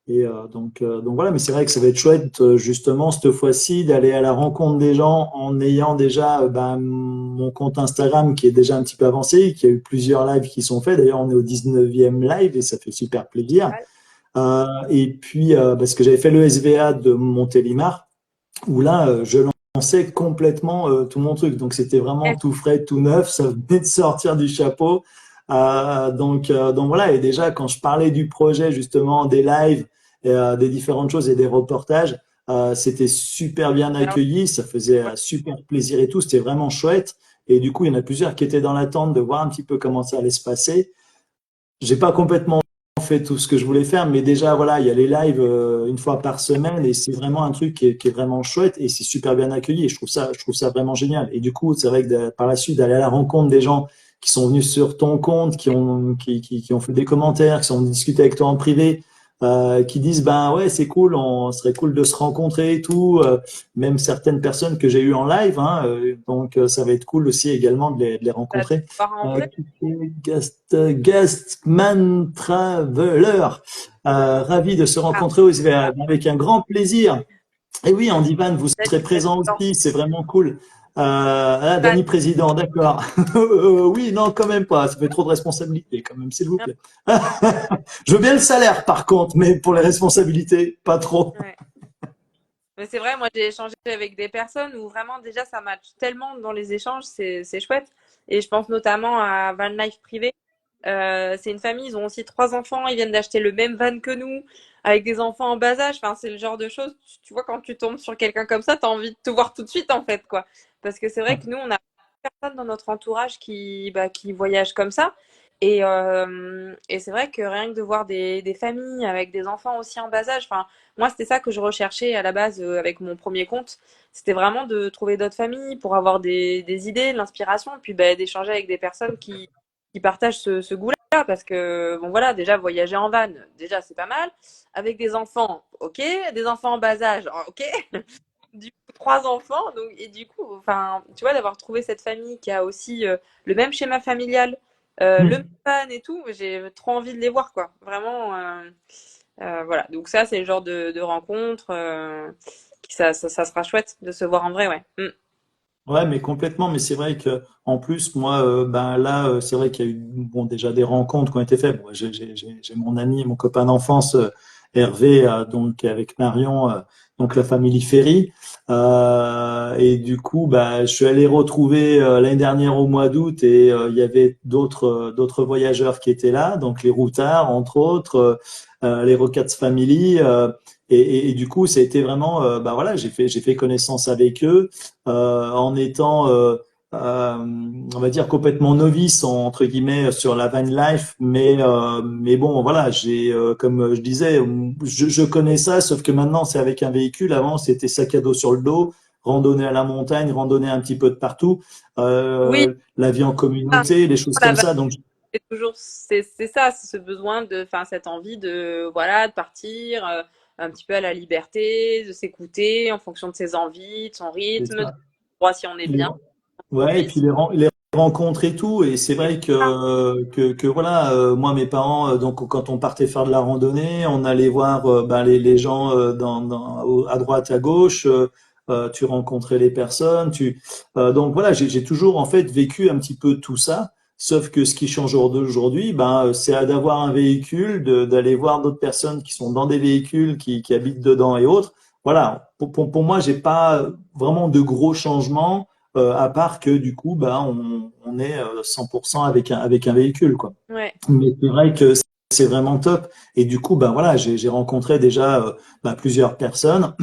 Donc voilà, mais c'est vrai que ça va être chouette, justement, cette fois-ci, d'aller à la rencontre des gens en ayant déjà ben, mon compte Instagram qui est déjà un petit peu avancé, qui a eu plusieurs lives qui sont faits. D'ailleurs, on est au 19e live et ça fait super plaisir. Et puis, parce que j'avais fait le SVA de Montélimar, où là, je lançais complètement tout mon truc. Donc, c'était vraiment Ouais. tout frais, tout neuf, ça venait de sortir du chapeau. Donc voilà, et déjà, quand je parlais du projet, justement, des lives, des différentes choses et des reportages, c'était super bien Bah accueilli, ça faisait ouais. super plaisir et tout, c'était vraiment chouette. Et du coup, il y en a plusieurs qui étaient dans l'attente de voir un petit peu comment ça allait se passer. J'ai pas complètement fait tout ce que je voulais faire, mais déjà, voilà, il y a les lives une fois par semaine et c'est vraiment un truc qui est vraiment chouette et c'est super bien accueilli et je trouve ça vraiment génial. Et du coup, c'est vrai que par la suite, d'aller à la rencontre des gens qui sont venus sur ton compte, qui ont fait des commentaires, qui sont discutés avec toi en privé, qui disent, ben ouais, c'est cool, on serait cool de se rencontrer et tout, même certaines personnes que j'ai eues en live, hein, donc ça va être cool aussi également de les Bah, rencontrer. voir en vrai. Guestman Traveler. Ravi de se Ah, rencontrer aux IVA avec un grand plaisir. Et oui, Andy Van, vous Dany serez présent Président. aussi, c'est vraiment cool. Van. Danny Président, d'accord. Oui, non, quand même pas. Ça fait trop de responsabilités, quand même, s'il vous plaît. Je veux bien le salaire, par contre, mais pour les responsabilités, pas trop. Ouais. Mais c'est vrai, moi j'ai échangé avec des personnes où vraiment déjà ça match tellement dans les échanges, c'est chouette. Et je pense notamment à Van Life Privé. C'est une famille, ils ont aussi 3 enfants, ils viennent d'acheter le même van que nous, avec des enfants en bas âge. Enfin, c'est le genre de choses, tu vois, quand tu tombes sur quelqu'un comme ça, t'as envie de te voir tout de suite en fait, quoi. Parce que c'est vrai que nous, on a personne dans notre entourage qui voyage comme ça. Et c'est vrai que rien que de voir des familles avec des enfants aussi en bas âge, enfin, moi, c'était ça que je recherchais à la base avec mon premier compte. C'était vraiment de trouver d'autres familles pour avoir des idées, de l'inspiration, puis bah, d'échanger avec des personnes qui partagent ce goût-là. Parce que, bon, voilà, déjà, voyager en van, déjà, c'est pas mal. Avec des enfants, ok. Des enfants en bas âge, ok. Du coup, 3 enfants. Donc, et du coup, enfin, tu vois, d'avoir trouvé cette famille qui a aussi le même schéma familial, le même van et tout, j'ai trop envie de les voir, quoi. Vraiment. Voilà, donc ça, c'est le genre de rencontre. Ça sera chouette de se voir en vrai, ouais. Mm. Ouais, mais complètement. Mais c'est vrai que en plus, moi, ben là, c'est vrai qu'il y a eu bon déjà des rencontres qui ont été faites. Bon, j'ai mon ami, mon copain d'enfance, Hervé, donc avec Marion, donc la famille Ferry. Et du coup, bah, je suis allé retrouver l'année dernière au mois d'août et il y avait d'autres voyageurs qui étaient là, donc les Routards entre autres, les Rockets Family. Et du coup, ça a été vraiment, bah voilà, j'ai fait connaissance avec eux en étant euh, on va dire complètement novice entre guillemets sur la van life, mais bon voilà, comme je disais, je connais ça, sauf que maintenant c'est avec un véhicule. Avant c'était sac à dos sur le dos, randonnée à la montagne, randonnée un petit peu de partout, Oui, la vie en ça, communauté, les choses la comme ça. Donc c'est toujours c'est ça, c'est ce besoin de, enfin cette envie de voilà de partir un petit peu à la liberté, de s'écouter en fonction de ses envies, de son c'est rythme, de ça. droit si on est bien, Ouais, et puis conduise. les rencontres et tout. Et c'est Et vrai ça, que voilà, moi, mes parents, donc quand on partait faire de la randonnée, on allait voir ben, les gens à droite, à gauche. Tu rencontrais les personnes. Donc voilà, j'ai toujours en fait vécu un petit peu tout ça. Sauf que ce qui change aujourd'hui, ben, c'est d'avoir un véhicule, d'aller voir d'autres personnes qui sont dans des véhicules, qui habitent dedans et autres. Voilà, pour moi, j'ai pas vraiment de gros changements à part que du coup, bah, on est 100% avec un véhicule, quoi. ouais, Mais c'est vrai que c'est vraiment top. Et du coup, bah voilà, j'ai rencontré déjà bah, plusieurs personnes,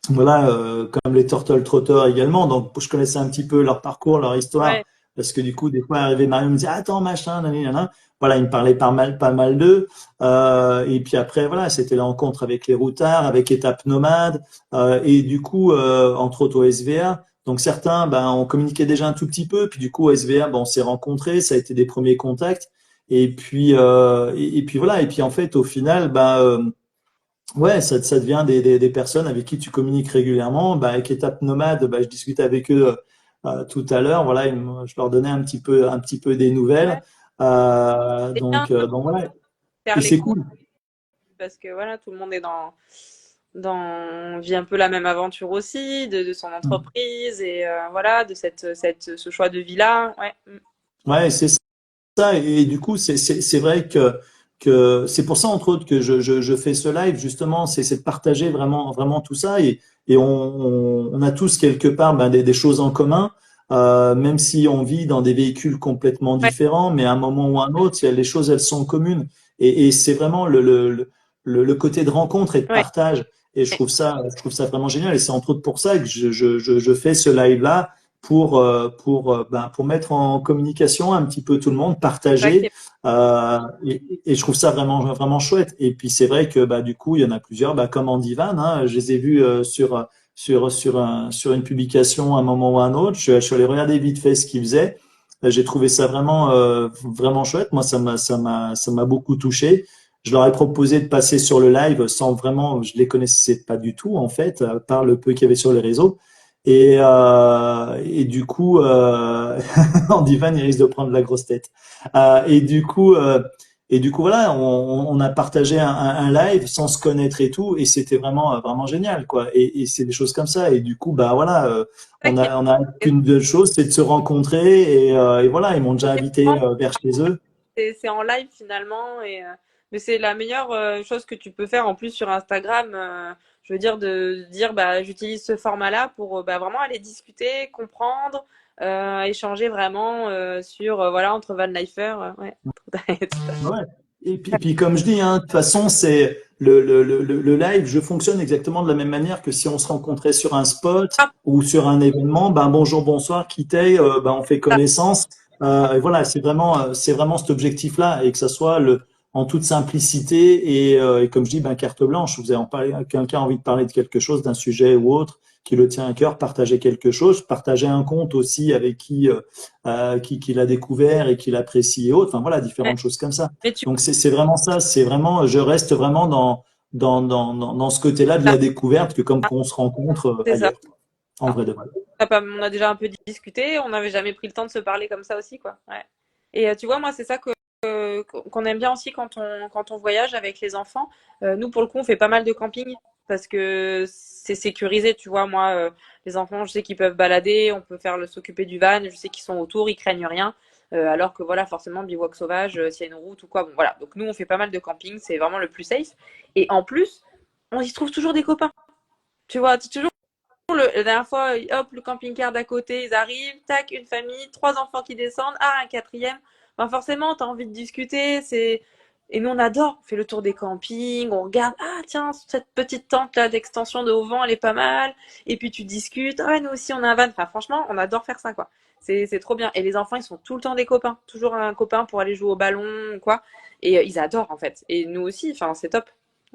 voilà, comme les Turtle Trotters également. Donc, je connaissais un petit peu leur parcours, leur ouais, histoire, parce que du coup, des fois, arrivé Mario me disait, attends, machin, nanani, nanana. Voilà, il me parlait pas mal d'eux. Et puis après, voilà, c'était la rencontre avec les routards, avec Étape Nomade, et du coup, entre autres au SVA. Donc certains, ben, on communiquait déjà un tout petit peu, puis du coup, au SVA, ben, on s'est rencontrés, ça a été des premiers contacts. Et puis voilà, et puis en fait, au final, ouais, ça devient des personnes avec qui tu communiques régulièrement. Bah, avec Étape Nomade, bah, je discutais avec eux tout à l'heure. Voilà, je leur donnais un petit peu des ouais. nouvelles. C'est bien Donc voilà, faire et les c'est cours cool. parce que voilà, tout le monde est vit un peu la même aventure aussi, de son entreprise et voilà, de ce choix de vie-là. Ouais. Mm. Ouais, c'est ça. Et du coup, c'est vrai que c'est pour ça, entre autres, que je fais ce live, justement, c'est de partager vraiment tout ça. Et on a tous quelque part ben, des choses en commun, même si on vit dans des véhicules complètement Ouais, différents, mais à un moment ou à un autre, les choses, elles sont communes. Et c'est vraiment le côté de rencontre et de ouais, partage. Et je trouve ça vraiment génial. Et c'est entre autres pour ça que je fais ce live-là pour mettre en communication un petit peu tout le monde, c'est ça qui partager. est. Et je trouve ça vraiment chouette. Et puis c'est vrai que bah, du coup, il y en a plusieurs, bah, comme Andy Van, hein, je les ai vus sur une publication à un moment ou à un autre. Je suis allé regarder vite fait ce qu'ils faisaient. J'ai trouvé ça vraiment chouette. Moi, ça m'a beaucoup touché. Je leur ai proposé de passer sur le live sans vraiment, je les connaissais pas du tout en fait, par le peu qu'il y avait sur les réseaux. Et du coup, Andy Van, il risque de prendre la grosse tête. Euh, et du coup, euh, et du coup, voilà, on a partagé un live sans se connaître et tout, et c'était vraiment génial, quoi. Et c'est des choses comme ça. Et du coup, bah voilà, C'est ça qui est. on a qu'une de chose, c'est de se rencontrer. Et voilà, ils m'ont déjà invité vers chez eux. C'est en live finalement mais c'est la meilleure chose que tu peux faire en plus sur Instagram. Je veux dire de dire bah j'utilise ce format-là pour bah, vraiment aller discuter, comprendre, échanger vraiment sur voilà entre van lifers. Ouais, tout à fait. Ouais. Et puis, comme je dis, hein, de toute façon, c'est le live, je fonctionne exactement de la même manière que si on se rencontrait sur un spot Ah, ou sur un événement, ben bonjour, bonsoir, qui t'es, ben on fait ça, connaissance. Et voilà, c'est vraiment cet objectif-là, et que ça soit en toute simplicité et comme je dis, ben carte blanche. Vous avez en parlé, quelqu'un a envie de parler de quelque chose, d'un sujet ou autre, qui le tient à cœur, partager quelque chose, partager un compte aussi avec qui l'a découvert et qui l'apprécie et autres. Enfin voilà, ouais. différentes choses comme ça. Mais tu Donc c'est vraiment ça, c'est vraiment, je reste vraiment dans ce côté-là de la découverte que comme qu'on se rencontre c'est ça. ailleurs, en vrai de vrai. On a déjà un peu discuté, on n'avait jamais pris le temps de se parler comme ça aussi, quoi. Ouais. Et tu vois, moi, c'est ça qu'on aime bien aussi quand on voyage avec les enfants. Nous, pour le coup, on fait pas mal de camping parce que c'est sécurisé, tu vois. Moi, les enfants, je sais qu'ils peuvent balader, on peut s'occuper du van, je sais qu'ils sont autour, ils craignent rien. Alors que voilà, forcément, bivouac sauvage, s'il y a une route ou quoi, bon voilà. Donc nous, on fait pas mal de camping, c'est vraiment le plus safe. Et en plus, on y trouve toujours des copains. Tu vois, toujours la dernière fois, hop, le camping-car d'à côté, ils arrivent, tac, une famille, trois enfants qui descendent, ah, un quatrième. Ben forcément, t'as envie de discuter, et nous, on adore. On fait le tour des campings, on regarde, ah, tiens, cette petite tente là d'extension de Auvent, elle est pas mal. Et puis tu discutes, ah, nous aussi, on a un van. Enfin, franchement, on adore faire ça, quoi. C'est trop bien. Et les enfants, ils sont tout le temps des copains. Toujours un copain pour aller jouer au ballon ou quoi. Et ils adorent, en fait. Et nous aussi, enfin, c'est top.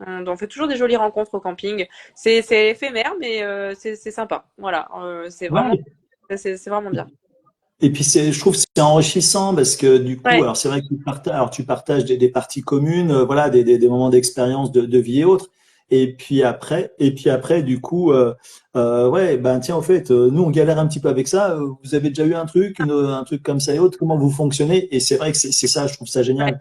On fait toujours des jolies rencontres au camping. C'est éphémère, mais c'est sympa. Voilà. Ouais. C'est vraiment bien. Et puis je trouve que c'est enrichissant parce que du coup, Ouais. alors c'est vrai que tu partages des parties communes, voilà, des moments d'expérience de vie et autres. Et puis après, du coup, ouais, ben tiens, au fait, nous on galère un petit peu avec ça. Vous avez déjà eu un truc, un truc comme ça et autres. Comment vous fonctionnez? Et c'est vrai que c'est ça, je trouve ça Ouais. génial.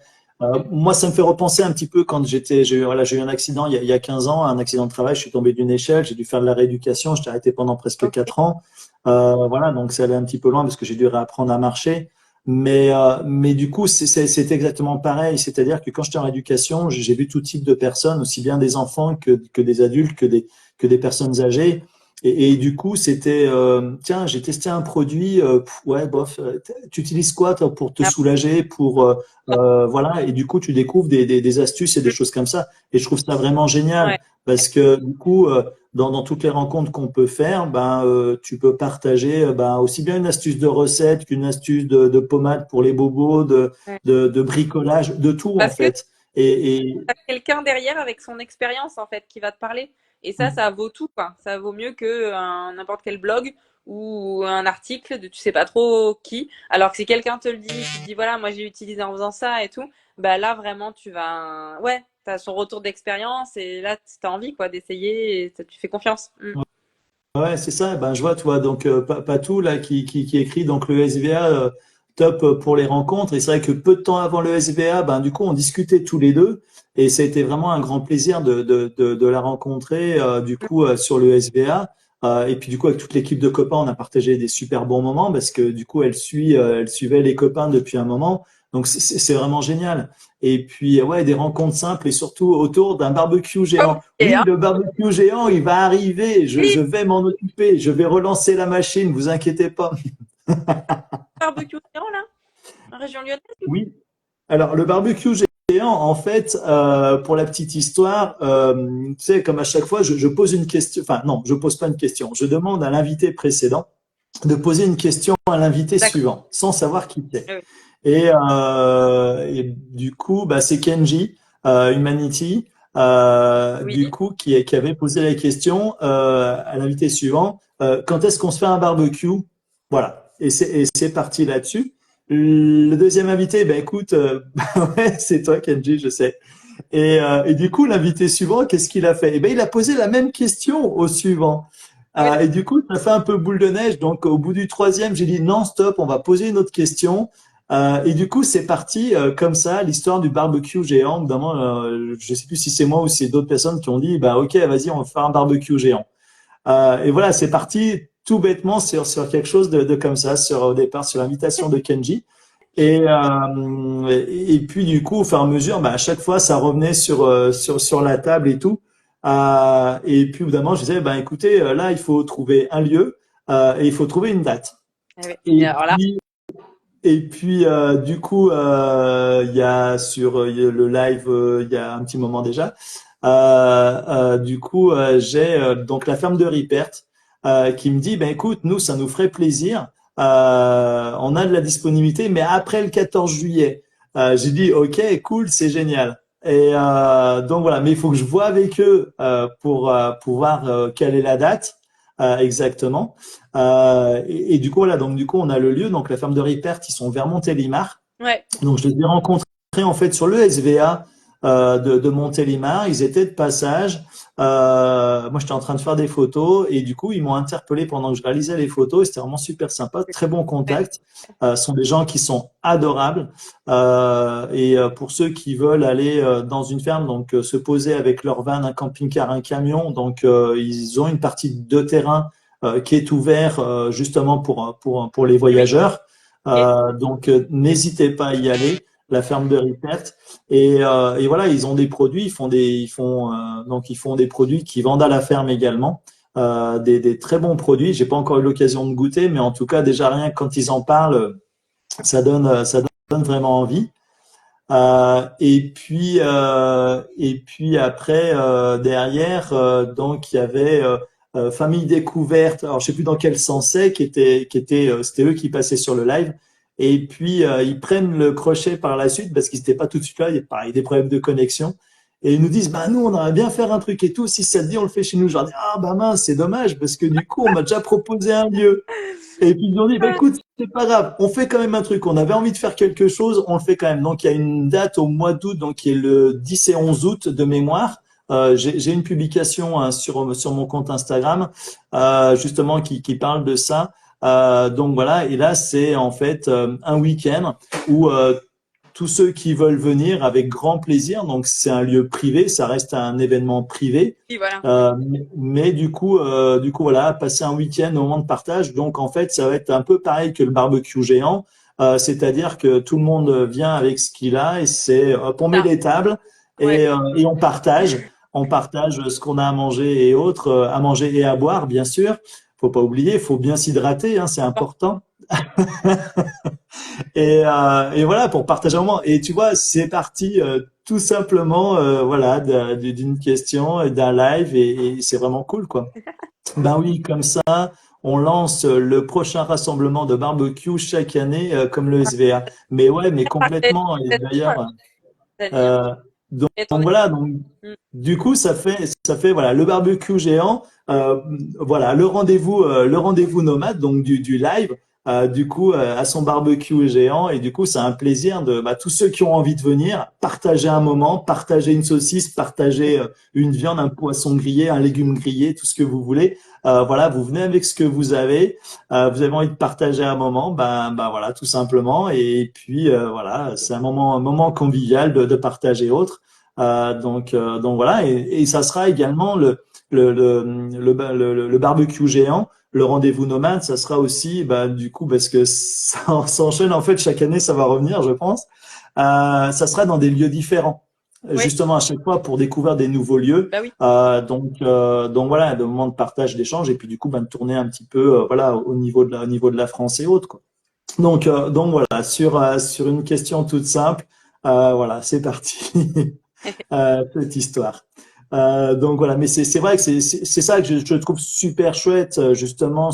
Moi, ça me fait repenser un petit peu quand j'ai eu un accident il y a 15 ans, un accident de travail. Je suis tombé d'une échelle, j'ai dû faire de la rééducation. J'étais arrêté pendant presque Ok. 4 ans. Voilà, donc ça allait un petit peu loin parce que j'ai dû réapprendre à marcher. Mais du coup, c'est exactement pareil. C'est-à-dire que quand j'étais en éducation, j'ai vu tout type de personnes, aussi bien des enfants que des adultes, que des personnes âgées. Et du coup, c'était, tiens, j'ai testé un produit, ouais, bof, tu utilises quoi toi, pour te Ah, soulager, voilà. Et du coup, tu découvres des astuces et des choses comme ça. Et je trouve ça vraiment ouais. génial parce que du coup, dans toutes les rencontres qu'on peut faire, ben, tu peux partager ben, aussi bien une astuce de recette qu'une astuce de pommade pour les bobos, Ouais. de bricolage, de tout en Parce que fait. Et t'as quelqu'un derrière avec son expérience en fait qui va te parler. Et ça vaut tout quoi. Ça vaut mieux que n'importe quel blog ou un article de tu sais pas trop qui. Alors que si quelqu'un te le dit, tu te dis voilà, moi j'ai utilisé en faisant ça et tout, bah là vraiment tu vas, ouais, t'as son retour d'expérience et là t'as envie quoi d'essayer et tu fais confiance. Mm. ouais, c'est ça. Ben, je vois, toi, donc Patou là qui écrit donc le SVA top pour les rencontres. Et c'est vrai que peu de temps avant le SVA, ben du coup on discutait tous les deux et ça a été vraiment un grand plaisir de la rencontrer du coup sur le SVA. Et puis du coup avec toute l'équipe de copains, on a partagé des super bons moments parce que du coup elle suivait les copains depuis un moment. Donc c'est vraiment génial. Et puis ouais, des rencontres simples et surtout autour d'un barbecue Pas géant. oublié, Oui, hein. le barbecue géant, il va arriver. Je, Oui, je vais m'en occuper. Je vais relancer la machine. Vous inquiétez pas. barbecue géant là, en région lyonnaise. Oui. Alors, le barbecue géant, en fait, pour la petite histoire, tu sais, comme à chaque fois, je pose une question. Enfin, non, je pose pas une question. Je demande à l'invité précédent de poser une question à l'invité D'accord. suivant, sans savoir qui c'est. Oui. Et du coup, bah, c'est Kenji, Humanity, Oui. du coup, qui avait posé la question à l'invité suivant. Quand est-ce qu'on se fait un barbecue? Voilà. Et c'est parti là-dessus. Le deuxième invité, ben écoute, ouais, c'est toi, Kenji, je sais. Et du coup, l'invité suivant, qu'est-ce qu'il a fait? Eh ben, il a posé la même question au suivant. Oui. Et du coup, ça fait un peu boule de neige. Donc, au bout du troisième, j'ai dit non, stop, on va poser une autre question. Et du coup, c'est parti comme ça, l'histoire du barbecue géant. Évidemment, je sais plus si c'est moi ou si c'est d'autres personnes qui ont dit, bah ok, vas-y, on va faire un barbecue géant. Et voilà, c'est parti tout bêtement sur quelque chose de comme ça, au départ, sur l'invitation de Kenji. Et puis du coup, au fur et à mesure, bah, à chaque fois, ça revenait sur la table et tout. Et puis évidemment, je disais, ben écoutez, là, il faut trouver un lieu et il faut trouver une date. Ah oui. Et Et alors là, puis du coup, il y a sur le live, il y a un petit moment déjà. Du coup, j'ai donc la ferme de Ripert qui me dit, ben écoute, nous, ça nous ferait plaisir. On a de la disponibilité, mais après le 14 juillet. J'ai dit, ok, cool, c'est génial. Donc voilà, mais il faut que je vois avec eux pour voir quelle est la date exactement. Et du coup, voilà, donc du coup, on a le lieu, donc la ferme de Ripert, ils sont vers Montélimar. ouais. Donc, je les ai rencontrés en fait sur le SVA de Montélimar. Ils étaient de passage. Moi, j'étais en train de faire des photos et du coup, ils m'ont interpellé pendant que je réalisais les photos. Et c'était vraiment super sympa, très bon Ouais. contact. Ce sont des gens qui sont adorables. Pour ceux qui veulent aller dans une ferme, donc se poser avec leur van, un camping-car, un camion, donc ils ont une partie de terrain qui est ouvert justement pour les Oui. voyageurs. Ok. Donc, n'hésitez pas à y aller, la ferme de Ripert. Et voilà, ils ont des produits, donc ils font des produits qui vendent à la ferme également, des très bons produits. J'ai pas encore eu l'occasion de goûter, mais en tout cas déjà rien que quand ils en parlent, ça donne vraiment envie. Et puis après derrière, donc il y avait Famille Découverte. Alors, je sais plus dans quel sens c'est, c'était eux qui passaient sur le live. Et puis, ils prennent le crochet par la suite parce qu'ils n'étaient pas tout de suite là. Il y a pareil, des problèmes de connexion. Et ils nous disent, bah, nous, on aimerait bien faire un truc et tout. Si ça te dit, on le fait chez nous. Je leur dis, ah, bah, mince, c'est dommage parce que du coup, on m'a déjà proposé un lieu. Et puis ils ont dit, bah, écoute, c'est pas grave, on fait quand même un truc. On avait envie de faire quelque chose, on le fait quand même. Donc il y a une date au mois d'août, donc qui est le 10 et 11 août de mémoire. J'ai une publication hein, sur mon compte Instagram justement qui parle de ça. Donc voilà, et là c'est en fait un week-end où tous ceux qui veulent venir avec grand plaisir. Donc c'est un lieu privé, ça reste un événement privé. Oui, voilà. Mais du coup, voilà, passer un week-end au moment de partage. Donc, en fait, ça va être un peu pareil que le barbecue géant. C'est-à-dire que tout le monde vient avec ce qu'il a et c'est, hop, on met Ça. les tables Ouais. et on partage. On partage ce qu'on a à manger et autres, à manger et à boire, bien sûr. Faut pas oublier, faut bien s'hydrater, hein, c'est important. Et voilà, pour partager un moment. Et tu vois, c'est parti tout simplement voilà, d'une question, et d'un live, et c'est vraiment cool, quoi. Ben oui, comme ça, on lance le prochain rassemblement de barbecue chaque année, comme le SVA. Mais ouais, mais Parfait. complètement. Et d'ailleurs, C'est-à-dire, euh, donc, et ton donc voilà, donc Mm. du coup, ça fait voilà le barbecue géant, voilà le rendez-vous nomade, donc du live, du coup à son barbecue géant et du coup c'est un plaisir de bah, tous ceux qui ont envie de venir partager un moment, partager une saucisse, partager une viande, un poisson grillé, un légume grillé, tout ce que vous voulez. Voilà, vous venez avec ce que vous avez envie de partager un moment, ben voilà tout simplement et puis voilà c'est un moment convivial de partager autre. Donc voilà, et ça sera également le barbecue géant, le rendez-vous nomade, ça sera aussi, bah, du coup, parce que ça s'enchaîne, en fait, chaque année, ça va revenir, je pense. Ça sera dans des lieux différents, Oui, justement, à chaque fois pour découvrir des nouveaux lieux. bah oui. Donc voilà, de moments de partage, d'échange, et puis du coup, ben, de tourner un petit peu, voilà, au niveau de la France et autres, quoi. Donc voilà, sur une question toute simple, voilà, c'est parti. Cette histoire. Donc voilà, mais c'est vrai que c'est ça que je trouve super chouette justement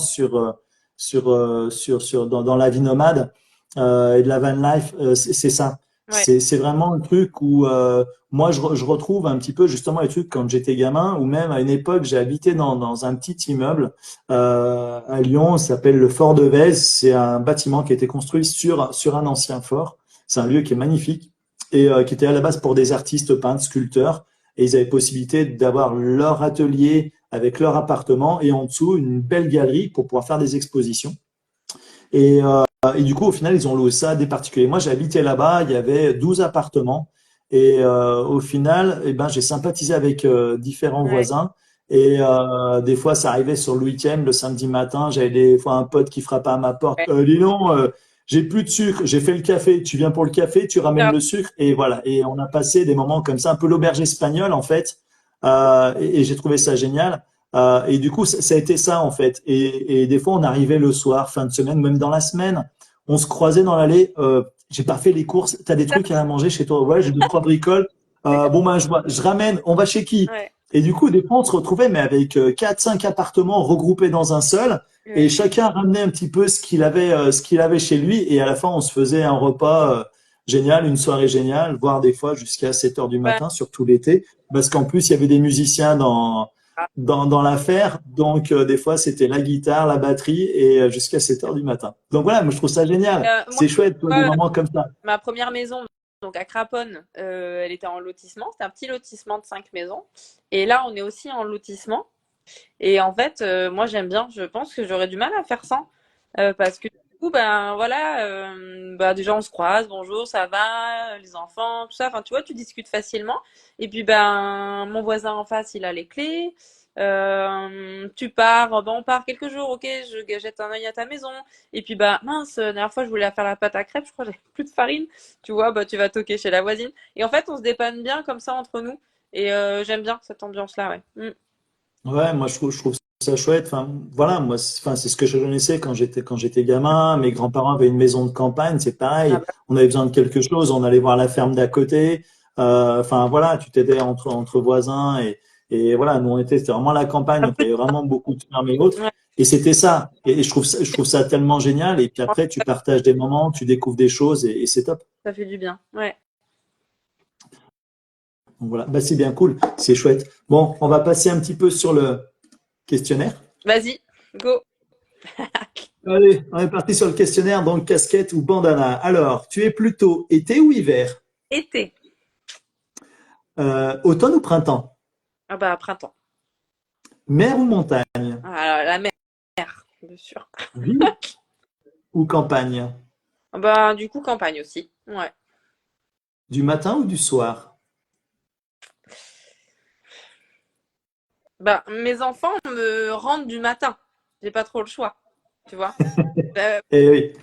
dans la vie nomade et de la van life, c'est ça. Ouais. C'est vraiment le truc où moi je retrouve un petit peu justement les trucs quand j'étais gamin ou même à une époque j'ai habité dans un petit immeuble à Lyon, ça s'appelle le Fort de Vèze. C'est un bâtiment qui a été construit sur un ancien fort. C'est un lieu qui est magnifique et qui était à la base pour des artistes peintres, sculpteurs, et ils avaient possibilité d'avoir leur atelier avec leur appartement et en dessous une belle galerie pour pouvoir faire des expositions. Et du coup, au final, ils ont loué ça à des particuliers. Moi, j'ai habité là-bas, il y avait 12 appartements. Et au final, eh ben, j'ai sympathisé avec différents Ouais. voisins. Et des fois, ça arrivait sur le week-end, le samedi matin, j'avais des fois un pote qui frappait à ma porte. Ouais. Dis donc, j'ai plus de sucre, j'ai fait le café. Tu viens pour le café, tu ramènes Ah, le sucre. Et voilà. Et on a passé des moments comme ça, un peu l'auberge espagnole, en fait. Et j'ai trouvé ça génial. Et du coup, ça a été ça, en fait. Et des fois, on arrivait le soir, fin de semaine, même dans la semaine. On se croisait dans l'allée. J'ai pas fait les courses. T'as des trucs à manger chez toi? Ouais, j'ai deux, trois bricoles. Bon, ben, je ramène. On va chez qui? ouais. Et du coup, des fois, on se retrouvait, mais avec quatre, cinq appartements regroupés dans un seul. Et Ouais. chacun ramenait un petit peu ce qu'il avait chez lui. Et à la fin, on se faisait un repas génial, une soirée géniale, voire des fois jusqu'à 7 heures du Bah, matin, surtout l'été. Parce qu'en plus, il y avait des musiciens ah. dans l'affaire. Donc, des fois, c'était la guitare, la batterie et jusqu'à 7 heures du matin. Donc voilà, moi, je trouve ça génial. Moi, C'est chouette, toi, des moi, moments comme ça. ma première maison, donc à Craponne, elle était en lotissement. C'était un petit lotissement de 5 maisons. Et là, on est aussi en lotissement. Et en fait, moi, j'aime bien. Je pense que j'aurais du mal à faire ça. Parce que du coup, ben voilà, bah, déjà, on se croise. Bonjour, ça va, les enfants, tout ça. Enfin, tu vois, tu discutes facilement. Et puis, ben, mon voisin en face, il a les clés. Tu pars, ben, on part quelques jours, ok, je jette un œil à ta maison. Et puis, bah, mince, la dernière fois, je voulais faire la pâte à crêpes, je crois que j'avais plus de farine. Tu vois, bah, tu vas toquer chez la voisine. Et en fait, on se dépanne bien comme ça entre nous. Et j'aime bien cette ambiance-là, ouais. Ouais, moi, je trouve ça chouette. Enfin, voilà, moi, enfin, c'est ce que je connaissais quand j'étais gamin. Mes grands-parents avaient une maison de campagne, c'est Ah pareil. bah, On avait besoin de quelque chose, on allait voir la ferme d'à côté. Enfin, voilà, tu t'aidais entre voisins Et voilà, nous, c'était vraiment la campagne, Un donc il peu, y avait vraiment beaucoup de fermes et autres. ouais, Et c'était ça. Et je trouve ça tellement génial. Et puis après, tu partages des moments, tu découvres des choses et c'est top. ça fait du bien. Ouais. Donc voilà, bah, c'est bien cool, c'est chouette. Bon, on va passer un petit peu sur le questionnaire. Vas-y, go. Allez, on est parti sur le questionnaire, donc casquette ou bandana. Alors, tu es plutôt été ou hiver? Été. Automne ou printemps? Ah bah, printemps. Mer ou montagne? Ah, la mer, bien sûr. Ville ou campagne? Ah bah, du coup, campagne aussi. Ouais. Du matin ou du soir? Bah, mes enfants me rendent du matin. J'ai pas trop le choix, tu vois. Euh, Eh oui,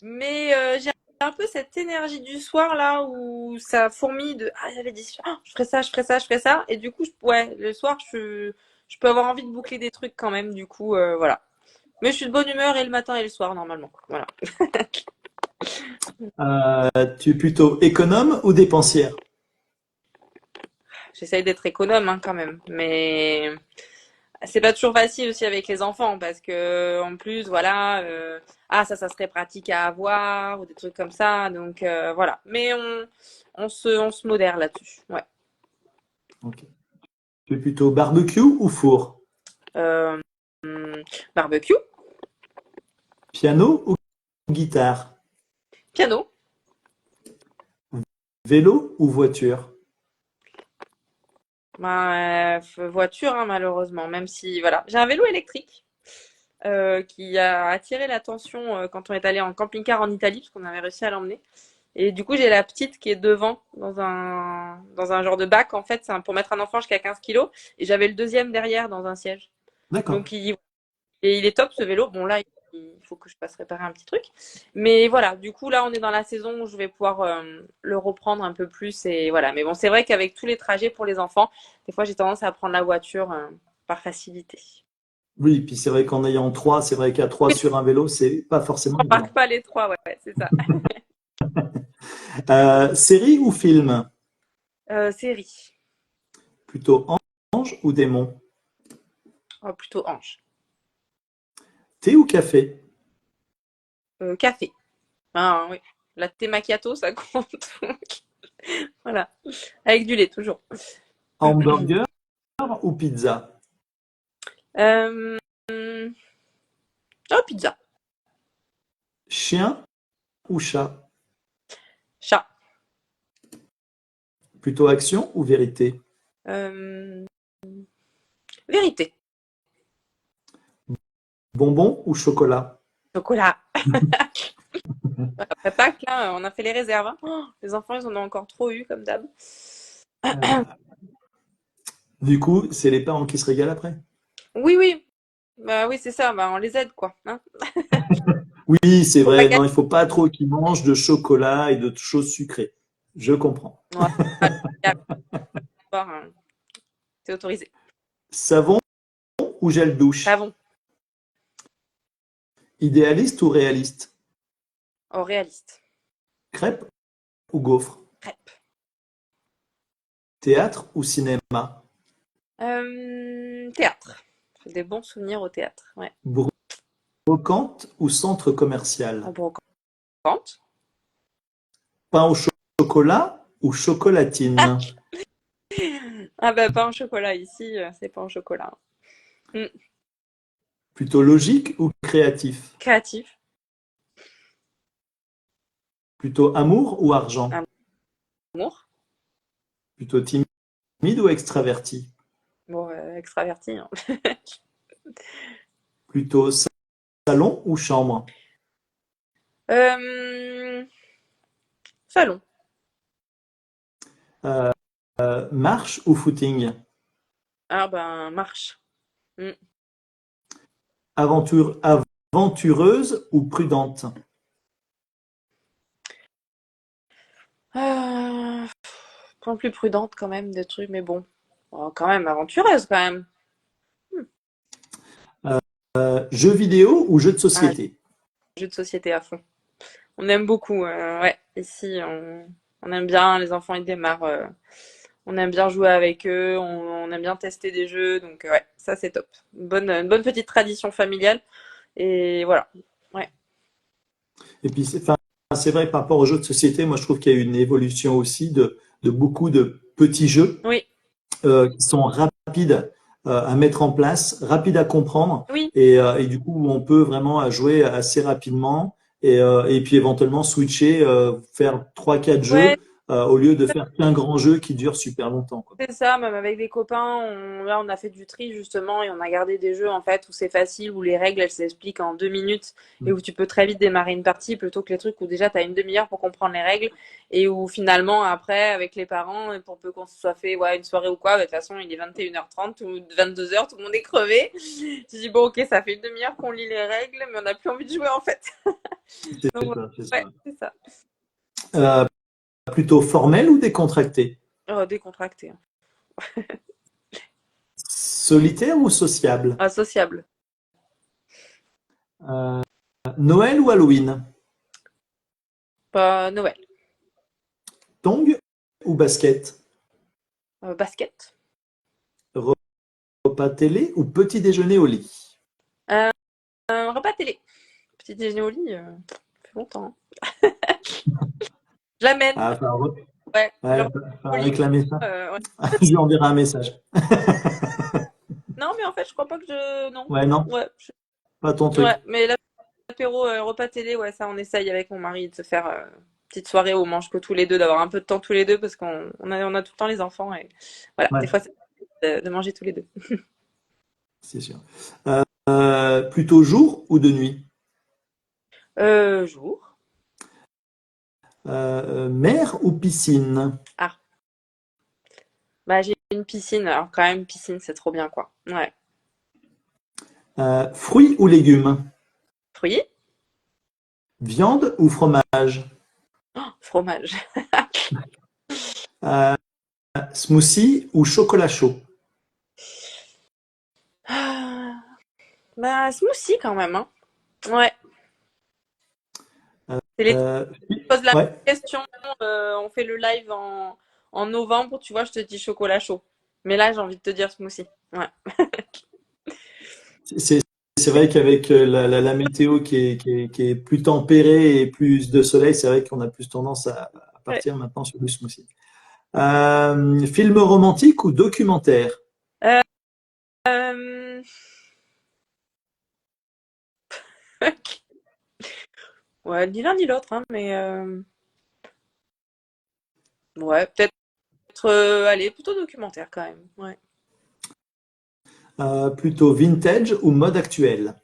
mais j'ai un peu cette énergie du soir là où ça fourmille de ah j'avais dit ah, je ferais ça, je ferais ça, je ferais ça et du coup ouais le soir je peux avoir envie de boucler des trucs quand même du coup voilà. Mais je suis de bonne humeur et le matin et le soir normalement. Voilà. tu es plutôt économe ou dépensière? J'essaye d'être économe hein, quand même, mais c'est pas toujours facile aussi avec les enfants parce que en plus voilà ah ça serait pratique à avoir ou des trucs comme ça donc voilà. Mais on se modère là-dessus. Ouais. Ok. Tu es plutôt barbecue ou four? Euh, hum, barbecue, Piano ou guitare? piano, Vélo ou voiture? ben, voiture hein, malheureusement, même si voilà, j'ai un vélo électrique qui a attiré l'attention quand on est allé en camping-car en Italie parce qu'on avait réussi à l'emmener. Et du coup, j'ai la petite qui est devant dans un genre de bac en fait, c'est pour mettre un enfant jusqu'à 15 kilos et j'avais le deuxième derrière dans un siège. D'accord. Donc et il est top ce vélo. Bon là, il faut que je passe réparer un petit truc. Mais voilà, du coup là, on est dans la saison où je vais pouvoir le reprendre un peu plus et voilà. Mais bon, c'est vrai qu'avec tous les trajets pour les enfants, des fois j'ai tendance à prendre la voiture par facilité. Oui, puis c'est vrai qu'en ayant trois, c'est vrai qu'à trois sur un vélo, c'est pas forcément On marque évident. pas les trois, ouais, ouais, c'est ça. Série ou film? Série. Plutôt ange ou démon? Oh, plutôt Ange. Thé ou café? Café. Ah oui. La thé macchiato, ça compte. Voilà. Avec du lait, toujours. Hamburger ou pizza? Euh, oh, pizza. Chien ou chat? Chat. Plutôt action ou vérité? Euh, vérité. Bonbon ou chocolat? Chocolat. Après Pâques, là, on a fait les réserves. Hein. Oh, les enfants, ils en ont encore trop eu, comme d'hab. Euh, du coup, c'est les parents qui se régalent après. Oui, oui. Bah oui, c'est ça. Bah, on les aide, quoi. Hein. Oui, c'est Faut pas vrai. Non, gâcher. il faut pas trop qu'ils mangent de chocolat et de choses sucrées. Je comprends. Ouais, hein. C'est autorisé. Savon ou gel douche? Savon. Idéaliste ou réaliste? Oh, réaliste. Crêpe ou gaufre? Crêpe. Théâtre ou cinéma? Théâtre. J'ai des bons souvenirs au théâtre. Ouais. Brocante ou centre commercial? En brocante. Pain au chocolat ou chocolatine? Ah bah pain au chocolat ici, c'est pain au chocolat. Mm. Plutôt logique ou créatif? Créatif. Plutôt amour ou argent? Amour. Plutôt timide ou extraverti? Bon, extraverti. Hein. Plutôt salon ou chambre? Euh, salon. Euh, marche ou footing? Ah ben marche. Mm. Aventureuse ou prudente? Euh, point plus prudente quand même des trucs, mais bon. Oh, quand même aventureuse quand même. Hmm. Jeux vidéo ou jeux de Ah, société? jeu de société à fond. On aime beaucoup. Ouais, ici on aime bien. Les enfants ils démarrent On aime bien jouer avec eux, on aime bien tester des jeux, donc ouais, ça c'est top. Une bonne petite tradition familiale. Et voilà. Ouais. Et puis, enfin, c'est vrai, par rapport aux jeux de société, moi, je trouve qu'il y a eu une évolution aussi de beaucoup de petits jeux Oui, qui sont rapides à mettre en place, rapides à comprendre, oui. et du coup, on peut vraiment jouer assez rapidement et puis éventuellement switcher, faire trois, quatre Ouais, jeux au lieu de faire qu'un grand jeu qui dure super longtemps, quoi. c'est ça, même avec des copains, là on a fait du tri justement et on a gardé des jeux en fait où c'est facile, où les règles elles s'expliquent en 2 minutes et où tu peux très vite démarrer une partie plutôt que les trucs où déjà tu as une demi-heure pour comprendre les règles et où finalement après avec les parents, pour peu qu'on se soit fait ouais, une soirée ou quoi, bah, de toute façon il est 21h30 ou 22h, tout le monde est crevé. Tu dis bon ok ça fait une demi-heure qu'on lit les règles mais on n'a plus envie de jouer en fait. Donc C'est ça, c'est ouais, ça. c'est ça. Euh, Plutôt formel ou décontracté? Oh, décontracté. Hein. Solitaire ou sociable? Ah, sociable. Euh, Noël ou Halloween? Pas Noël. Tongs ou basket? Basket. Repas télé ou petit déjeuner au lit? Euh, un repas télé. Petit déjeuner au lit, ça fait longtemps. Je l'amène, Ah, ouais. Le ouais, repas au faut lit. réclamer ça. Ouais. Je lui enverrai un message. Non, mais en fait, je crois pas que je. Non. Ouais, non, Ouais. pas ton Ouais. truc. Mais l'apéro, repas télé, ouais, ça, on essaye avec mon mari de se faire petite soirée où on mange que tous les deux, d'avoir un peu de temps tous les deux parce qu'on a tout le temps les enfants et voilà. Ouais, Des fois, c'est de manger tous les deux. c'est sûr. Plutôt jour ou de nuit? Jour. Mer ou piscine? Ah. Bah, j'ai une piscine. Alors, quand même, piscine, c'est trop bien, quoi. Ouais. Fruits ou légumes? Fruits. Viande ou fromage? Fromage. Euh, Smoothie ou chocolat chaud? Ah, bah, smoothie quand même, hein. Ouais. C'est les Euh, pose la ouais, question, on fait le live en novembre, tu vois, je te dis chocolat chaud. Mais là, j'ai envie de te dire smoothie. Ouais. c'est c'est vrai qu'avec la météo qui est plus tempérée et plus de soleil, c'est vrai qu'on a plus tendance à Ouais. partir maintenant sur le smoothie. Film romantique ou documentaire? Euh, euh, ouais, ni l'un ni l'autre, hein, mais ouais, peut-être, allez, plutôt documentaire quand même. Ouais. Plutôt vintage ou mode actuelle?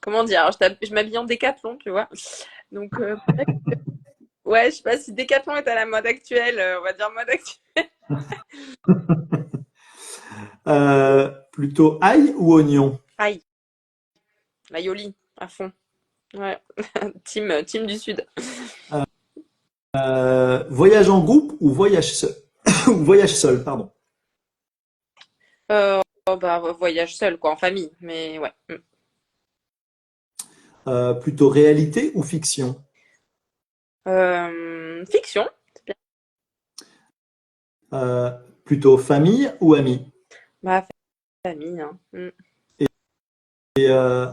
Comment dire? Alors, je m'habille en décathlon, tu vois. Donc, ouais, je sais pas si décathlon est à la mode actuelle, on va dire mode actuelle. Plutôt ail ou oignon? Aïe, la Yoli, à fond. Ouais, team du Sud. Voyage en groupe ou voyage seul? Ou voyage seul, pardon. Oh, bah, voyage seul, quoi, en famille. Mais ouais. Plutôt réalité ou fiction? Fiction. C'est bien. Euh, Plutôt famille ou amis? Ma famille. Hein.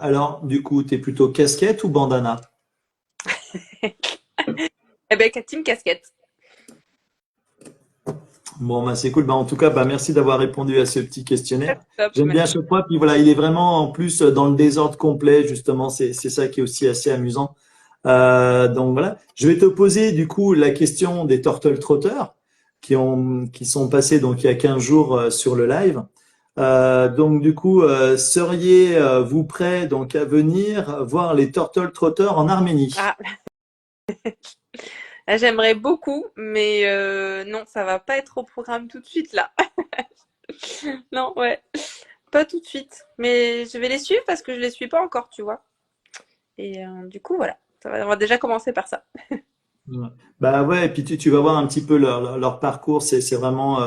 Alors, du coup, t'es plutôt casquette ou bandana? Eh ben, team casquette. Bon, bah, c'est cool. Bah, en tout cas, bah, merci d'avoir répondu à ce petit questionnaire. Top. J'aime bien à chaque fois. Puis voilà, il est vraiment en plus dans le désordre complet, justement. C'est ça qui est aussi assez amusant. Donc voilà. Je vais te poser du coup la question des Turtle Trotters qui sont passés donc il y a 15 jours sur le live. Donc du coup, seriez-vous prêts donc à venir voir les Turtle Trotters en Arménie? Ah, là, j'aimerais beaucoup, mais non, ça va pas être au programme tout de suite là. Non, ouais, pas tout de suite. Mais je vais les suivre parce que je les suis pas encore, tu vois. Et du coup, voilà. On va déjà commencer par ça. Ouais. Bah ouais, et puis tu vas voir un petit peu leur parcours, c'est vraiment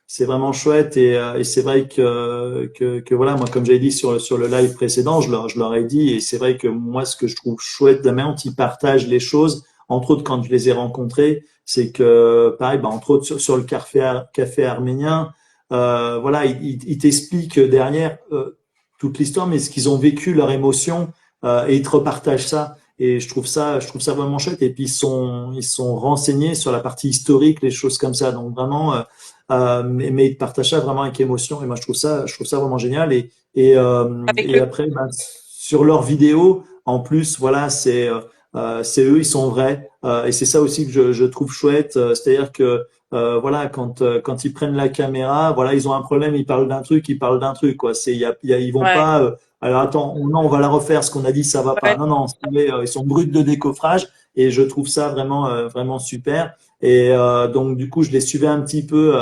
c'est vraiment chouette et c'est vrai que voilà, moi, comme j'avais dit sur le live précédent, je leur ai dit, et c'est vrai que moi, ce que je trouve chouette de la manière dont ils partagent les choses, entre autres quand je les ai rencontrés, c'est que, pareil, bah, entre autres sur le café arménien, voilà, ils t'expliquent derrière toute l'histoire, mais ce qu'ils ont vécu, leur émotion, et ils te repartagent ça. Et je trouve ça vraiment chouette. Et puis ils sont renseignés sur la partie historique, les choses comme ça. Donc vraiment, mais ils partagent ça vraiment avec émotion. Et moi, je trouve ça vraiment génial. Avec Et le après, ben, sur leurs vidéos, en plus, voilà, c'est eux, ils sont vrais. Et c'est ça aussi que je trouve chouette. C'est-à-dire que voilà, quand ils prennent la caméra, voilà, ils ont un problème, ils parlent d'un truc, quoi. Ils vont ouais, pas. Alors attends, non, on va la refaire. Ce qu'on a dit, ça va pas. ouais, Non, non, ils sont bruts de décoffrage. Et je trouve ça vraiment, vraiment super. Et donc, du coup, je les suivais un petit peu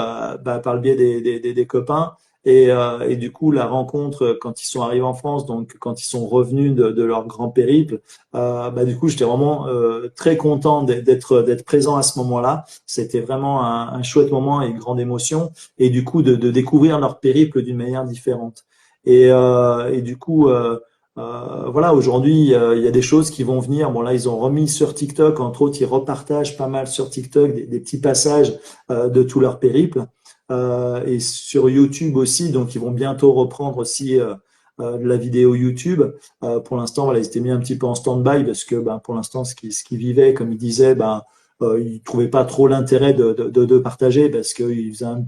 bah, par le biais des copains. Et du coup, la rencontre, quand ils sont arrivés en France, donc quand ils sont revenus de leur grand périple, bah, du coup, j'étais vraiment très content d'être présent à ce moment-là. C'était vraiment un chouette moment et une grande émotion. Et du coup, de découvrir leur périple d'une manière différente. Et du coup, voilà, aujourd'hui, il y a des choses qui vont venir. Bon, là, ils ont remis sur TikTok, entre autres, ils repartagent pas mal sur TikTok des petits passages de tout leur périple. Et sur YouTube aussi, donc ils vont bientôt reprendre aussi la vidéo YouTube. Pour l'instant, voilà, ils étaient mis un petit peu en stand-by parce que ben, pour l'instant, ce qu'ils vivaient, comme ils disaient, ben, ils trouvaient pas trop l'intérêt de partager parce qu'ils faisaient un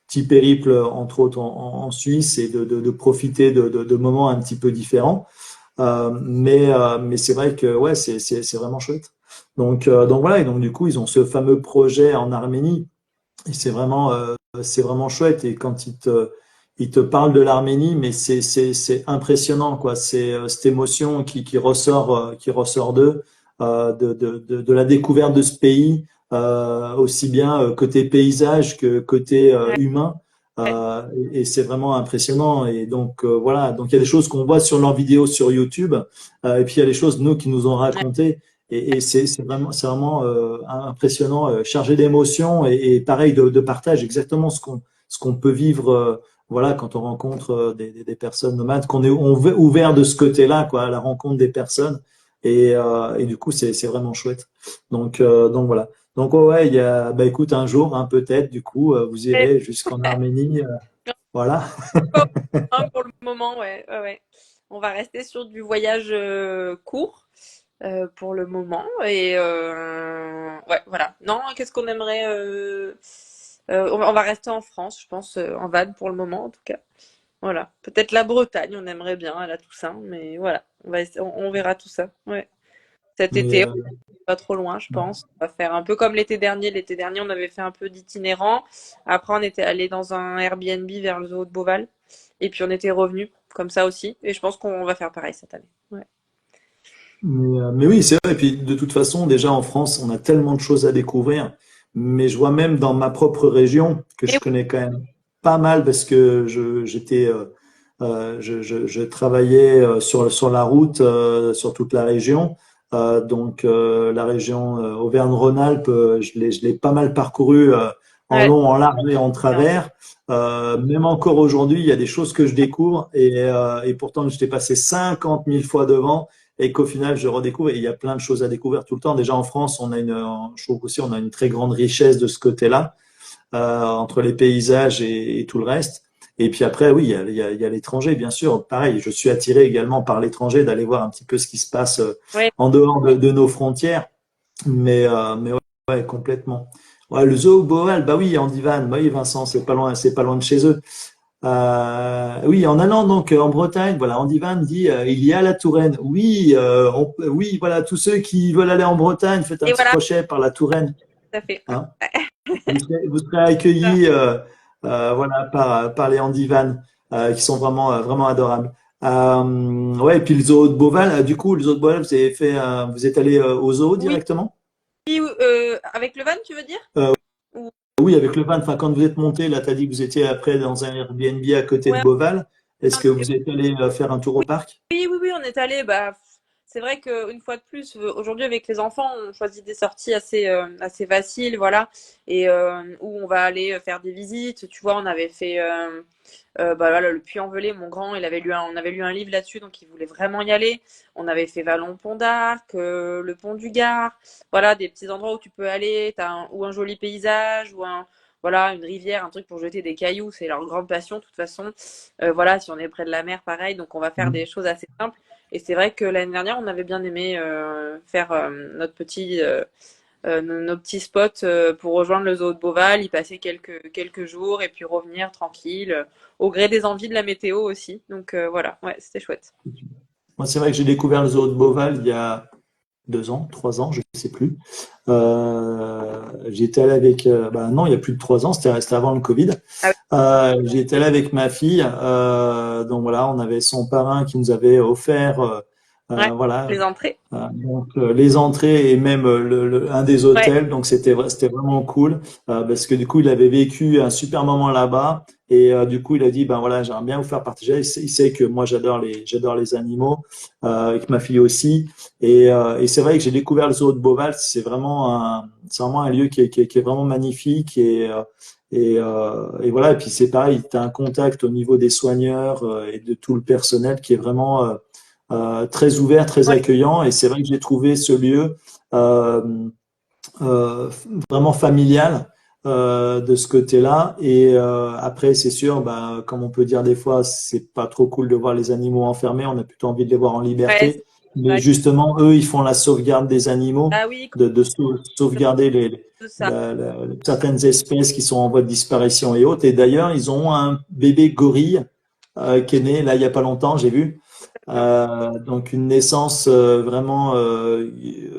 petit périple, entre autres en Suisse, et de profiter de moments un petit peu différents. Mais c'est vrai que ouais, c'est vraiment chouette. Donc voilà, et donc du coup, ils ont ce fameux projet en Arménie, et c'est vraiment chouette. Et quand ils te parlent de l'Arménie, mais c'est impressionnant, quoi. C'est cette émotion qui ressort d'eux, de la découverte de ce pays, aussi bien côté paysage que côté ouais, humain. ouais. Et c'est vraiment impressionnant. Et donc voilà, donc il y a des choses qu'on voit sur leurs vidéos sur YouTube, et puis il y a des choses nous qui nous ont Ouais. racontées. Et c'est vraiment impressionnant, chargé d'émotions et pareil de partage, exactement ce qu'on peut vivre, voilà, quand on rencontre des personnes nomades, qu'on est ouvert de ce côté-là, quoi, à la rencontre des personnes. Et du coup, c'est vraiment chouette. Donc voilà. Donc ouais, il y a, bah écoute, un jour, hein, peut-être, du coup, vous irez jusqu'en Arménie, voilà. Hein, pour le moment, ouais, ouais, ouais. On va rester sur du voyage court pour le moment. Et ouais, voilà. Non, qu'est-ce qu'on aimerait on va rester en France, je pense, en van pour le moment en tout cas. Voilà. Peut-être la Bretagne, on aimerait bien à la Toussaint, mais voilà. On verra tout ça. Ouais. Cet Mais été, pas trop loin, je pense. On va faire un peu comme l'été dernier. L'été dernier, on avait fait un peu d'itinérant. Après, on était allé dans un Airbnb vers le zoo de Beauval. Et puis, on était revenu comme ça aussi. Et je pense qu'on va faire pareil cette année. Ouais. mais oui, c'est vrai. Et puis, de toute façon, déjà en France, on a tellement de choses à découvrir. Mais je vois même dans ma propre région, que Et je connais quand même pas mal parce que je travaillais sur la route, sur toute la région. La région Auvergne-Rhône-Alpes, je l'ai pas mal parcouru en ouais, long, en large et en bien. travers. Même encore aujourd'hui, il y a des choses que je découvre et pourtant j'étais passé 50 000 fois devant et qu'au final je redécouvre. Et il y a plein de choses à découvrir tout le temps. Déjà en France, je trouve aussi on a une très grande richesse de ce côté-là, entre les paysages et tout le reste. Et puis après, oui, il y a l'étranger, bien sûr. Pareil, je suis attiré également par l'étranger, d'aller voir un petit peu ce qui se passe Ouais. en dehors de nos frontières. Mais ouais, ouais, complètement. Ouais, le zoo Boal, bah oui, en divan, bah oui, Vincent, c'est pas loin de chez eux. Oui, en allant donc en Bretagne, voilà, Andy Van dit il y a la Touraine. Oui, oui, voilà, tous ceux qui veulent aller en Bretagne, faites un Et petit voilà, crochet par la Touraine, tout à fait. hein. Vous serez accueillis voilà, par les Andy Van qui sont vraiment, vraiment adorables. Ouais, et puis le zoo de Beauval, du coup, le zoo de Beauval, vous êtes allé au zoo Oui, directement? avec le van, tu veux dire? Euh, Ou- oui, avec le van, enfin, quand vous êtes monté, là, tu as dit que vous étiez après dans un Airbnb à côté de Ouais, Beauval. Est-ce on que était- vous êtes allé faire un tour au parc? oui, oui, oui, on est allé. Bah, c'est vrai qu'une fois de plus, aujourd'hui avec les enfants, on choisit des sorties assez faciles, voilà, et où on va aller faire des visites. Tu vois, on avait fait bah voilà, le Puy-en-Velay, mon grand, on avait lu un livre là-dessus, donc il voulait vraiment y aller. On avait fait Vallon-Pont d'Arc, le pont du Gard, voilà, des petits endroits où tu peux aller, ou un joli paysage, voilà, une rivière, un truc pour jeter des cailloux, c'est leur grande passion, de toute façon. Voilà, si on est près de la mer, pareil, donc on va faire des choses assez simples. Et c'est vrai que l'année dernière, on avait bien aimé faire nos petits spots pour rejoindre le zoo de Beauval, y passer quelques jours et puis revenir tranquille, au gré des envies de la météo aussi. Donc voilà, ouais, c'était chouette. Moi, c'est vrai que j'ai découvert le zoo de Beauval il y a 2 ans, 3 ans, je ne sais plus. J'y étais allé avec, bah non, il y a plus de 3 ans, c'était avant le Covid. Ah oui, J'y étais allé avec ma fille. Donc voilà, on avait son parrain qui nous avait offert, ouais, voilà, les entrées. donc les entrées et même un des Ouais, hôtels, donc c'était vraiment cool parce que du coup il avait vécu un super moment là-bas et du coup il a dit ben voilà j'aimerais bien vous faire partager. Il sait que moi j'adore les animaux avec ma fille aussi et c'est vrai que j'ai découvert le zoo de Beauval. C'est vraiment un lieu qui est vraiment magnifique et voilà et puis c'est pareil, tu as un contact au niveau des soigneurs et de tout le personnel qui est vraiment très ouvert, très ouais, accueillant. Et c'est vrai que j'ai trouvé ce lieu euh, euh, vraiment familial de ce côté-là. Et après, c'est sûr, bah, comme on peut dire des fois, c'est pas trop cool de voir les animaux enfermés. On a plutôt envie de les voir en ouais, liberté. Mais vrai. justement, eux, ils font la sauvegarde des animaux, Ah oui, de sauvegarder tout ça. certaines espèces qui sont en voie de disparition et autres. Et d'ailleurs, ils ont un bébé gorille qui est né là il y a pas longtemps, j'ai vu. Donc une naissance vraiment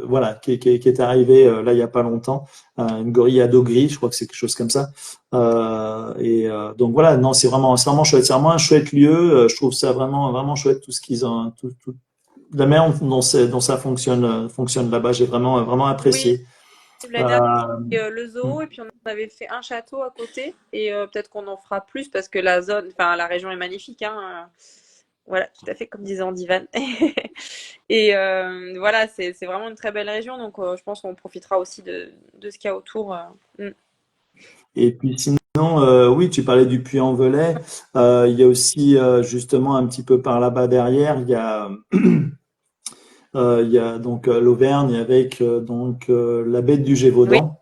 voilà qui est arrivée là il y a pas longtemps, une gorille à dos gris, je crois que c'est quelque chose comme ça. Donc voilà, non c'est vraiment chouette, c'est vraiment un chouette lieu. Je trouve ça vraiment vraiment chouette tout ce qu'ils ont, la manière dont ça fonctionne là-bas, j'ai vraiment vraiment Oui, apprécié. l'année dernière, Euh, le zoo, et puis on avait fait un château à côté, et peut-être qu'on en fera plus parce que enfin la région est magnifique, hein. Voilà, tout à fait comme disait Andy Van. Et voilà, c'est vraiment une très belle région, donc je pense qu'on profitera aussi de ce qu'il y a autour. Mm. Et puis sinon, oui, tu parlais du Puy-en-Velay. Il y a aussi justement un petit peu par là-bas derrière, il y a donc l'Auvergne avec donc la bête du Oui, Gévaudan.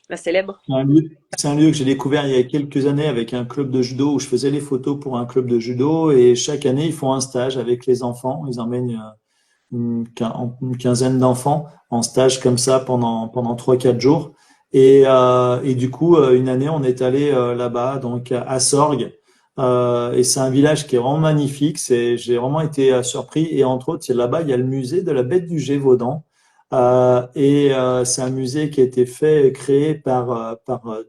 la célèbre. C'est un lieu que j'ai découvert il y a quelques années avec un club de judo où je faisais les photos pour un club de judo et chaque année ils font un stage avec les enfants. Ils emmènent une quinzaine d'enfants en stage comme ça pendant 3-4 jours. Et du coup, une année, on est allé là-bas, donc à Sorgues. Et c'est un village qui est vraiment magnifique. J'ai vraiment été surpris. Et entre autres, là-bas, il y a le musée de la bête du Gévaudan. Et c'est un musée qui a été créé par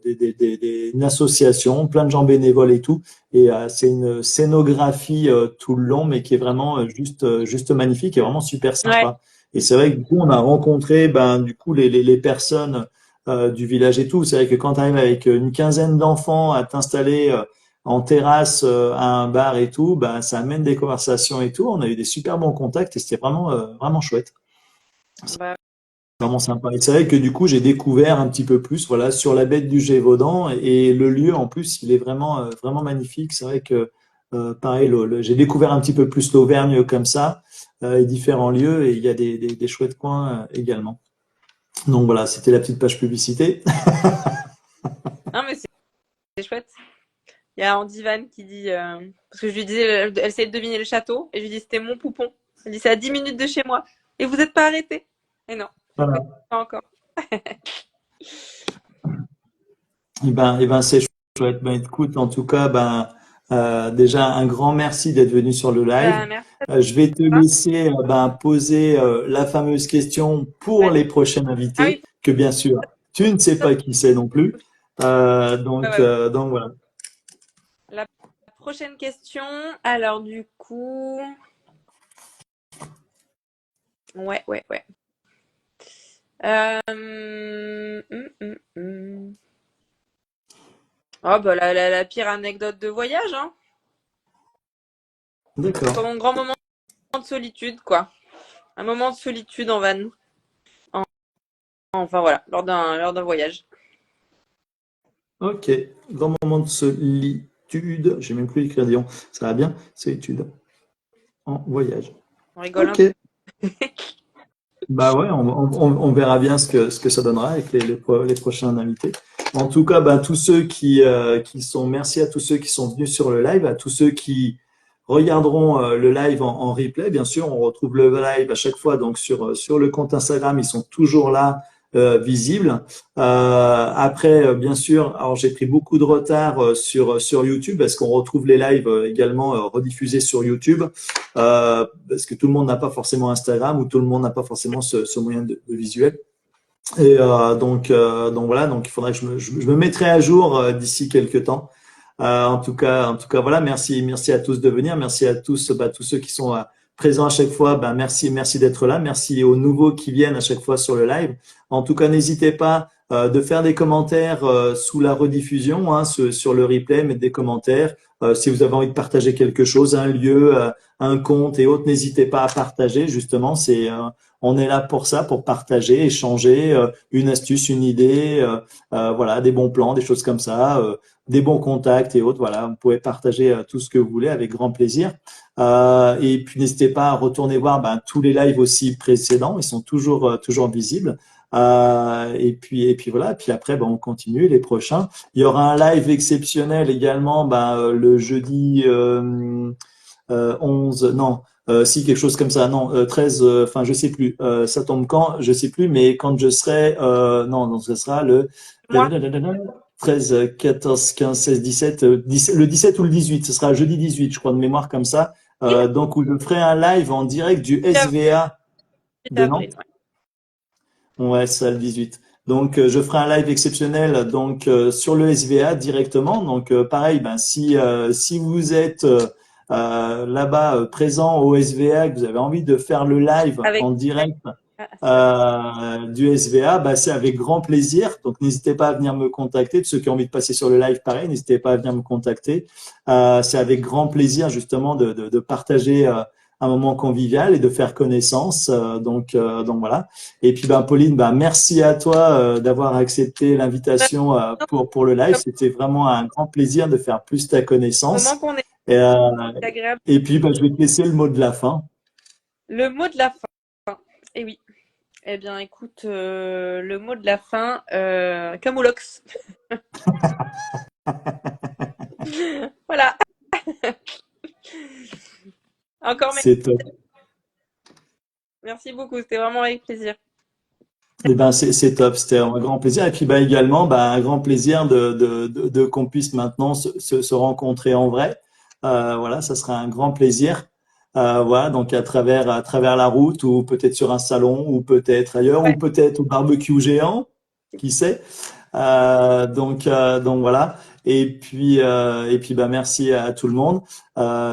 une association, plein de gens bénévoles et tout. Et c'est une scénographie tout le long, mais qui est vraiment juste magnifique et vraiment super Ouais. sympa. Et c'est vrai que du coup, on a rencontré ben, du coup, les personnes du village et tout. C'est vrai que quand tu arrives avec une quinzaine d'enfants à t'installer en terrasse à un bar et tout, ben, ça amène des conversations et tout. On a eu des super bons contacts et c'était vraiment chouette. Bah, Vraiment sympa. Et c'est vrai que du coup, j'ai découvert un petit peu plus, voilà, sur la bête du Gévaudan et le lieu en plus, il est vraiment magnifique. C'est vrai que pareil, j'ai découvert un petit peu plus l'Auvergne comme ça, et différents lieux et il y a des chouettes coins également. Donc voilà, c'était la petite page publicité. non, mais c'est chouette. Il y a Andy Van qui dit, parce que je lui disais, elle essayait de deviner le château, et je lui dis c'était mon poupon. Elle dit c'est à 10 minutes de chez moi. Et vous n'êtes pas arrêté. Et non, Voilà. pas encore. Et ben, c'est chouette. Ben écoute, en tout cas, ben déjà un grand merci d'être venu sur le live. Bah, merci Je vais te à toi. laisser ben, poser la fameuse question pour Vas-y. les prochains Ah invités, oui, que bien sûr, tu ne sais pas qui c'est non plus. ouais, Donc, ouais, ouais. donc voilà. La prochaine question, alors du coup, ouais, ouais, ouais. Hum. Oh, bah, la pire anecdote de voyage, hein. D'accord. Pendant mon grand moment. de solitude, quoi. Un moment de solitude en van. Enfin voilà, lors d'un voyage. Ok, grand moment de solitude. J'ai même plus écrit, disons. Ça va bien, solitude en voyage. On rigole un Ok, bah ouais, on verra bien ce que ça donnera avec les prochains invités. En tout cas, bah, merci à tous ceux qui sont venus sur le live, à tous ceux qui regarderont le live en replay. Bien sûr, on retrouve le live à chaque fois donc sur le compte Instagram, ils sont toujours là visibles. Après, bien sûr, alors j'ai pris beaucoup de retard sur YouTube parce qu'on retrouve les lives également rediffusés sur YouTube parce que tout le monde n'a pas forcément Instagram ou tout le monde n'a pas forcément ce moyen de visuel. Et donc voilà, donc il faudrait que je me mettrai à jour d'ici quelques temps. En tout cas, voilà, merci à tous de venir, merci à tous, tous ceux qui sont présents à chaque fois, merci d'être là, merci aux nouveaux qui viennent à chaque fois sur le live. En tout cas, n'hésitez pas de faire des commentaires sous la rediffusion, hein, sur le replay, mettre des commentaires. Si vous avez envie de partager quelque chose, un lieu, un compte et autres, n'hésitez pas à partager. Justement, on est là pour ça, pour partager, échanger une astuce, une idée, voilà, des bons plans, des choses comme ça. Des bons contacts et autres. Voilà, vous pouvez partager tout ce que vous voulez avec grand plaisir. Et puis n'hésitez pas à retourner voir tous les lives aussi précédents, ils sont toujours visibles. Et puis voilà. Et puis après, on continue les prochains. Il y aura un live exceptionnel également, le jeudi 11, non. Si quelque chose comme ça, non, 13, enfin je sais plus, ça tombe quand, je sais plus, mais quand je serai, non, donc ce sera le Moi, 13, 14, 15, 16, 17, 17, le 17 ou le 18, ce sera jeudi 18, je crois, de mémoire comme ça. oui, Donc, où je ferai un live en direct du 8 SVA de avril. Nantes. Ouais. Ouais, c'est ça, le 18. Donc, je ferai un live exceptionnel donc sur le SVA directement. Donc, pareil, si vous êtes là-bas présent au SVA, que vous avez envie de faire le live Avec. en direct C'est vrai. du SVA, c'est avec grand plaisir. Donc, n'hésitez pas à venir me contacter. De ceux qui ont envie de passer sur le live, pareil, n'hésitez pas à venir me contacter. C'est avec grand plaisir, justement, de partager un moment convivial et de faire connaissance. Donc voilà. Et puis, Pauline, merci à toi d'avoir accepté l'invitation pour le live. Comme C'était vraiment un grand plaisir de faire plus ta moment connaissance. qu'on est Et, euh, agréable. et puis, je vais te laisser le mot de la fin. Le mot de la fin. Eh oui. Eh bien, écoute, le mot de la fin, Camoulox. Voilà. Encore C'est top. merci beaucoup. C'était vraiment avec plaisir. C'est top, c'était un grand plaisir. Et puis également, un grand plaisir de qu'on puisse maintenant se rencontrer en vrai. Voilà, ça sera un grand plaisir. Voilà, donc à travers la route ou peut-être sur un salon ou peut-être ailleurs ou Ouais. peut-être au barbecue géant, qui sait. Donc voilà. Et puis merci à tout le monde.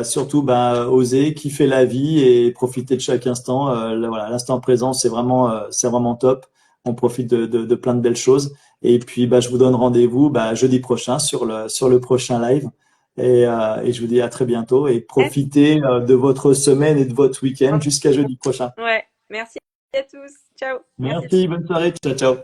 Surtout oser kiffer la vie et profiter de chaque instant. Voilà, l'instant présent c'est vraiment top. On profite de plein de belles choses. Et puis je vous donne rendez-vous jeudi prochain sur le prochain live. Et je vous dis à très bientôt et profitez de votre semaine et de votre week-end jusqu'à jeudi prochain. Ouais. Merci à tous. Ciao. Merci. Merci, bonne soirée, ciao ciao.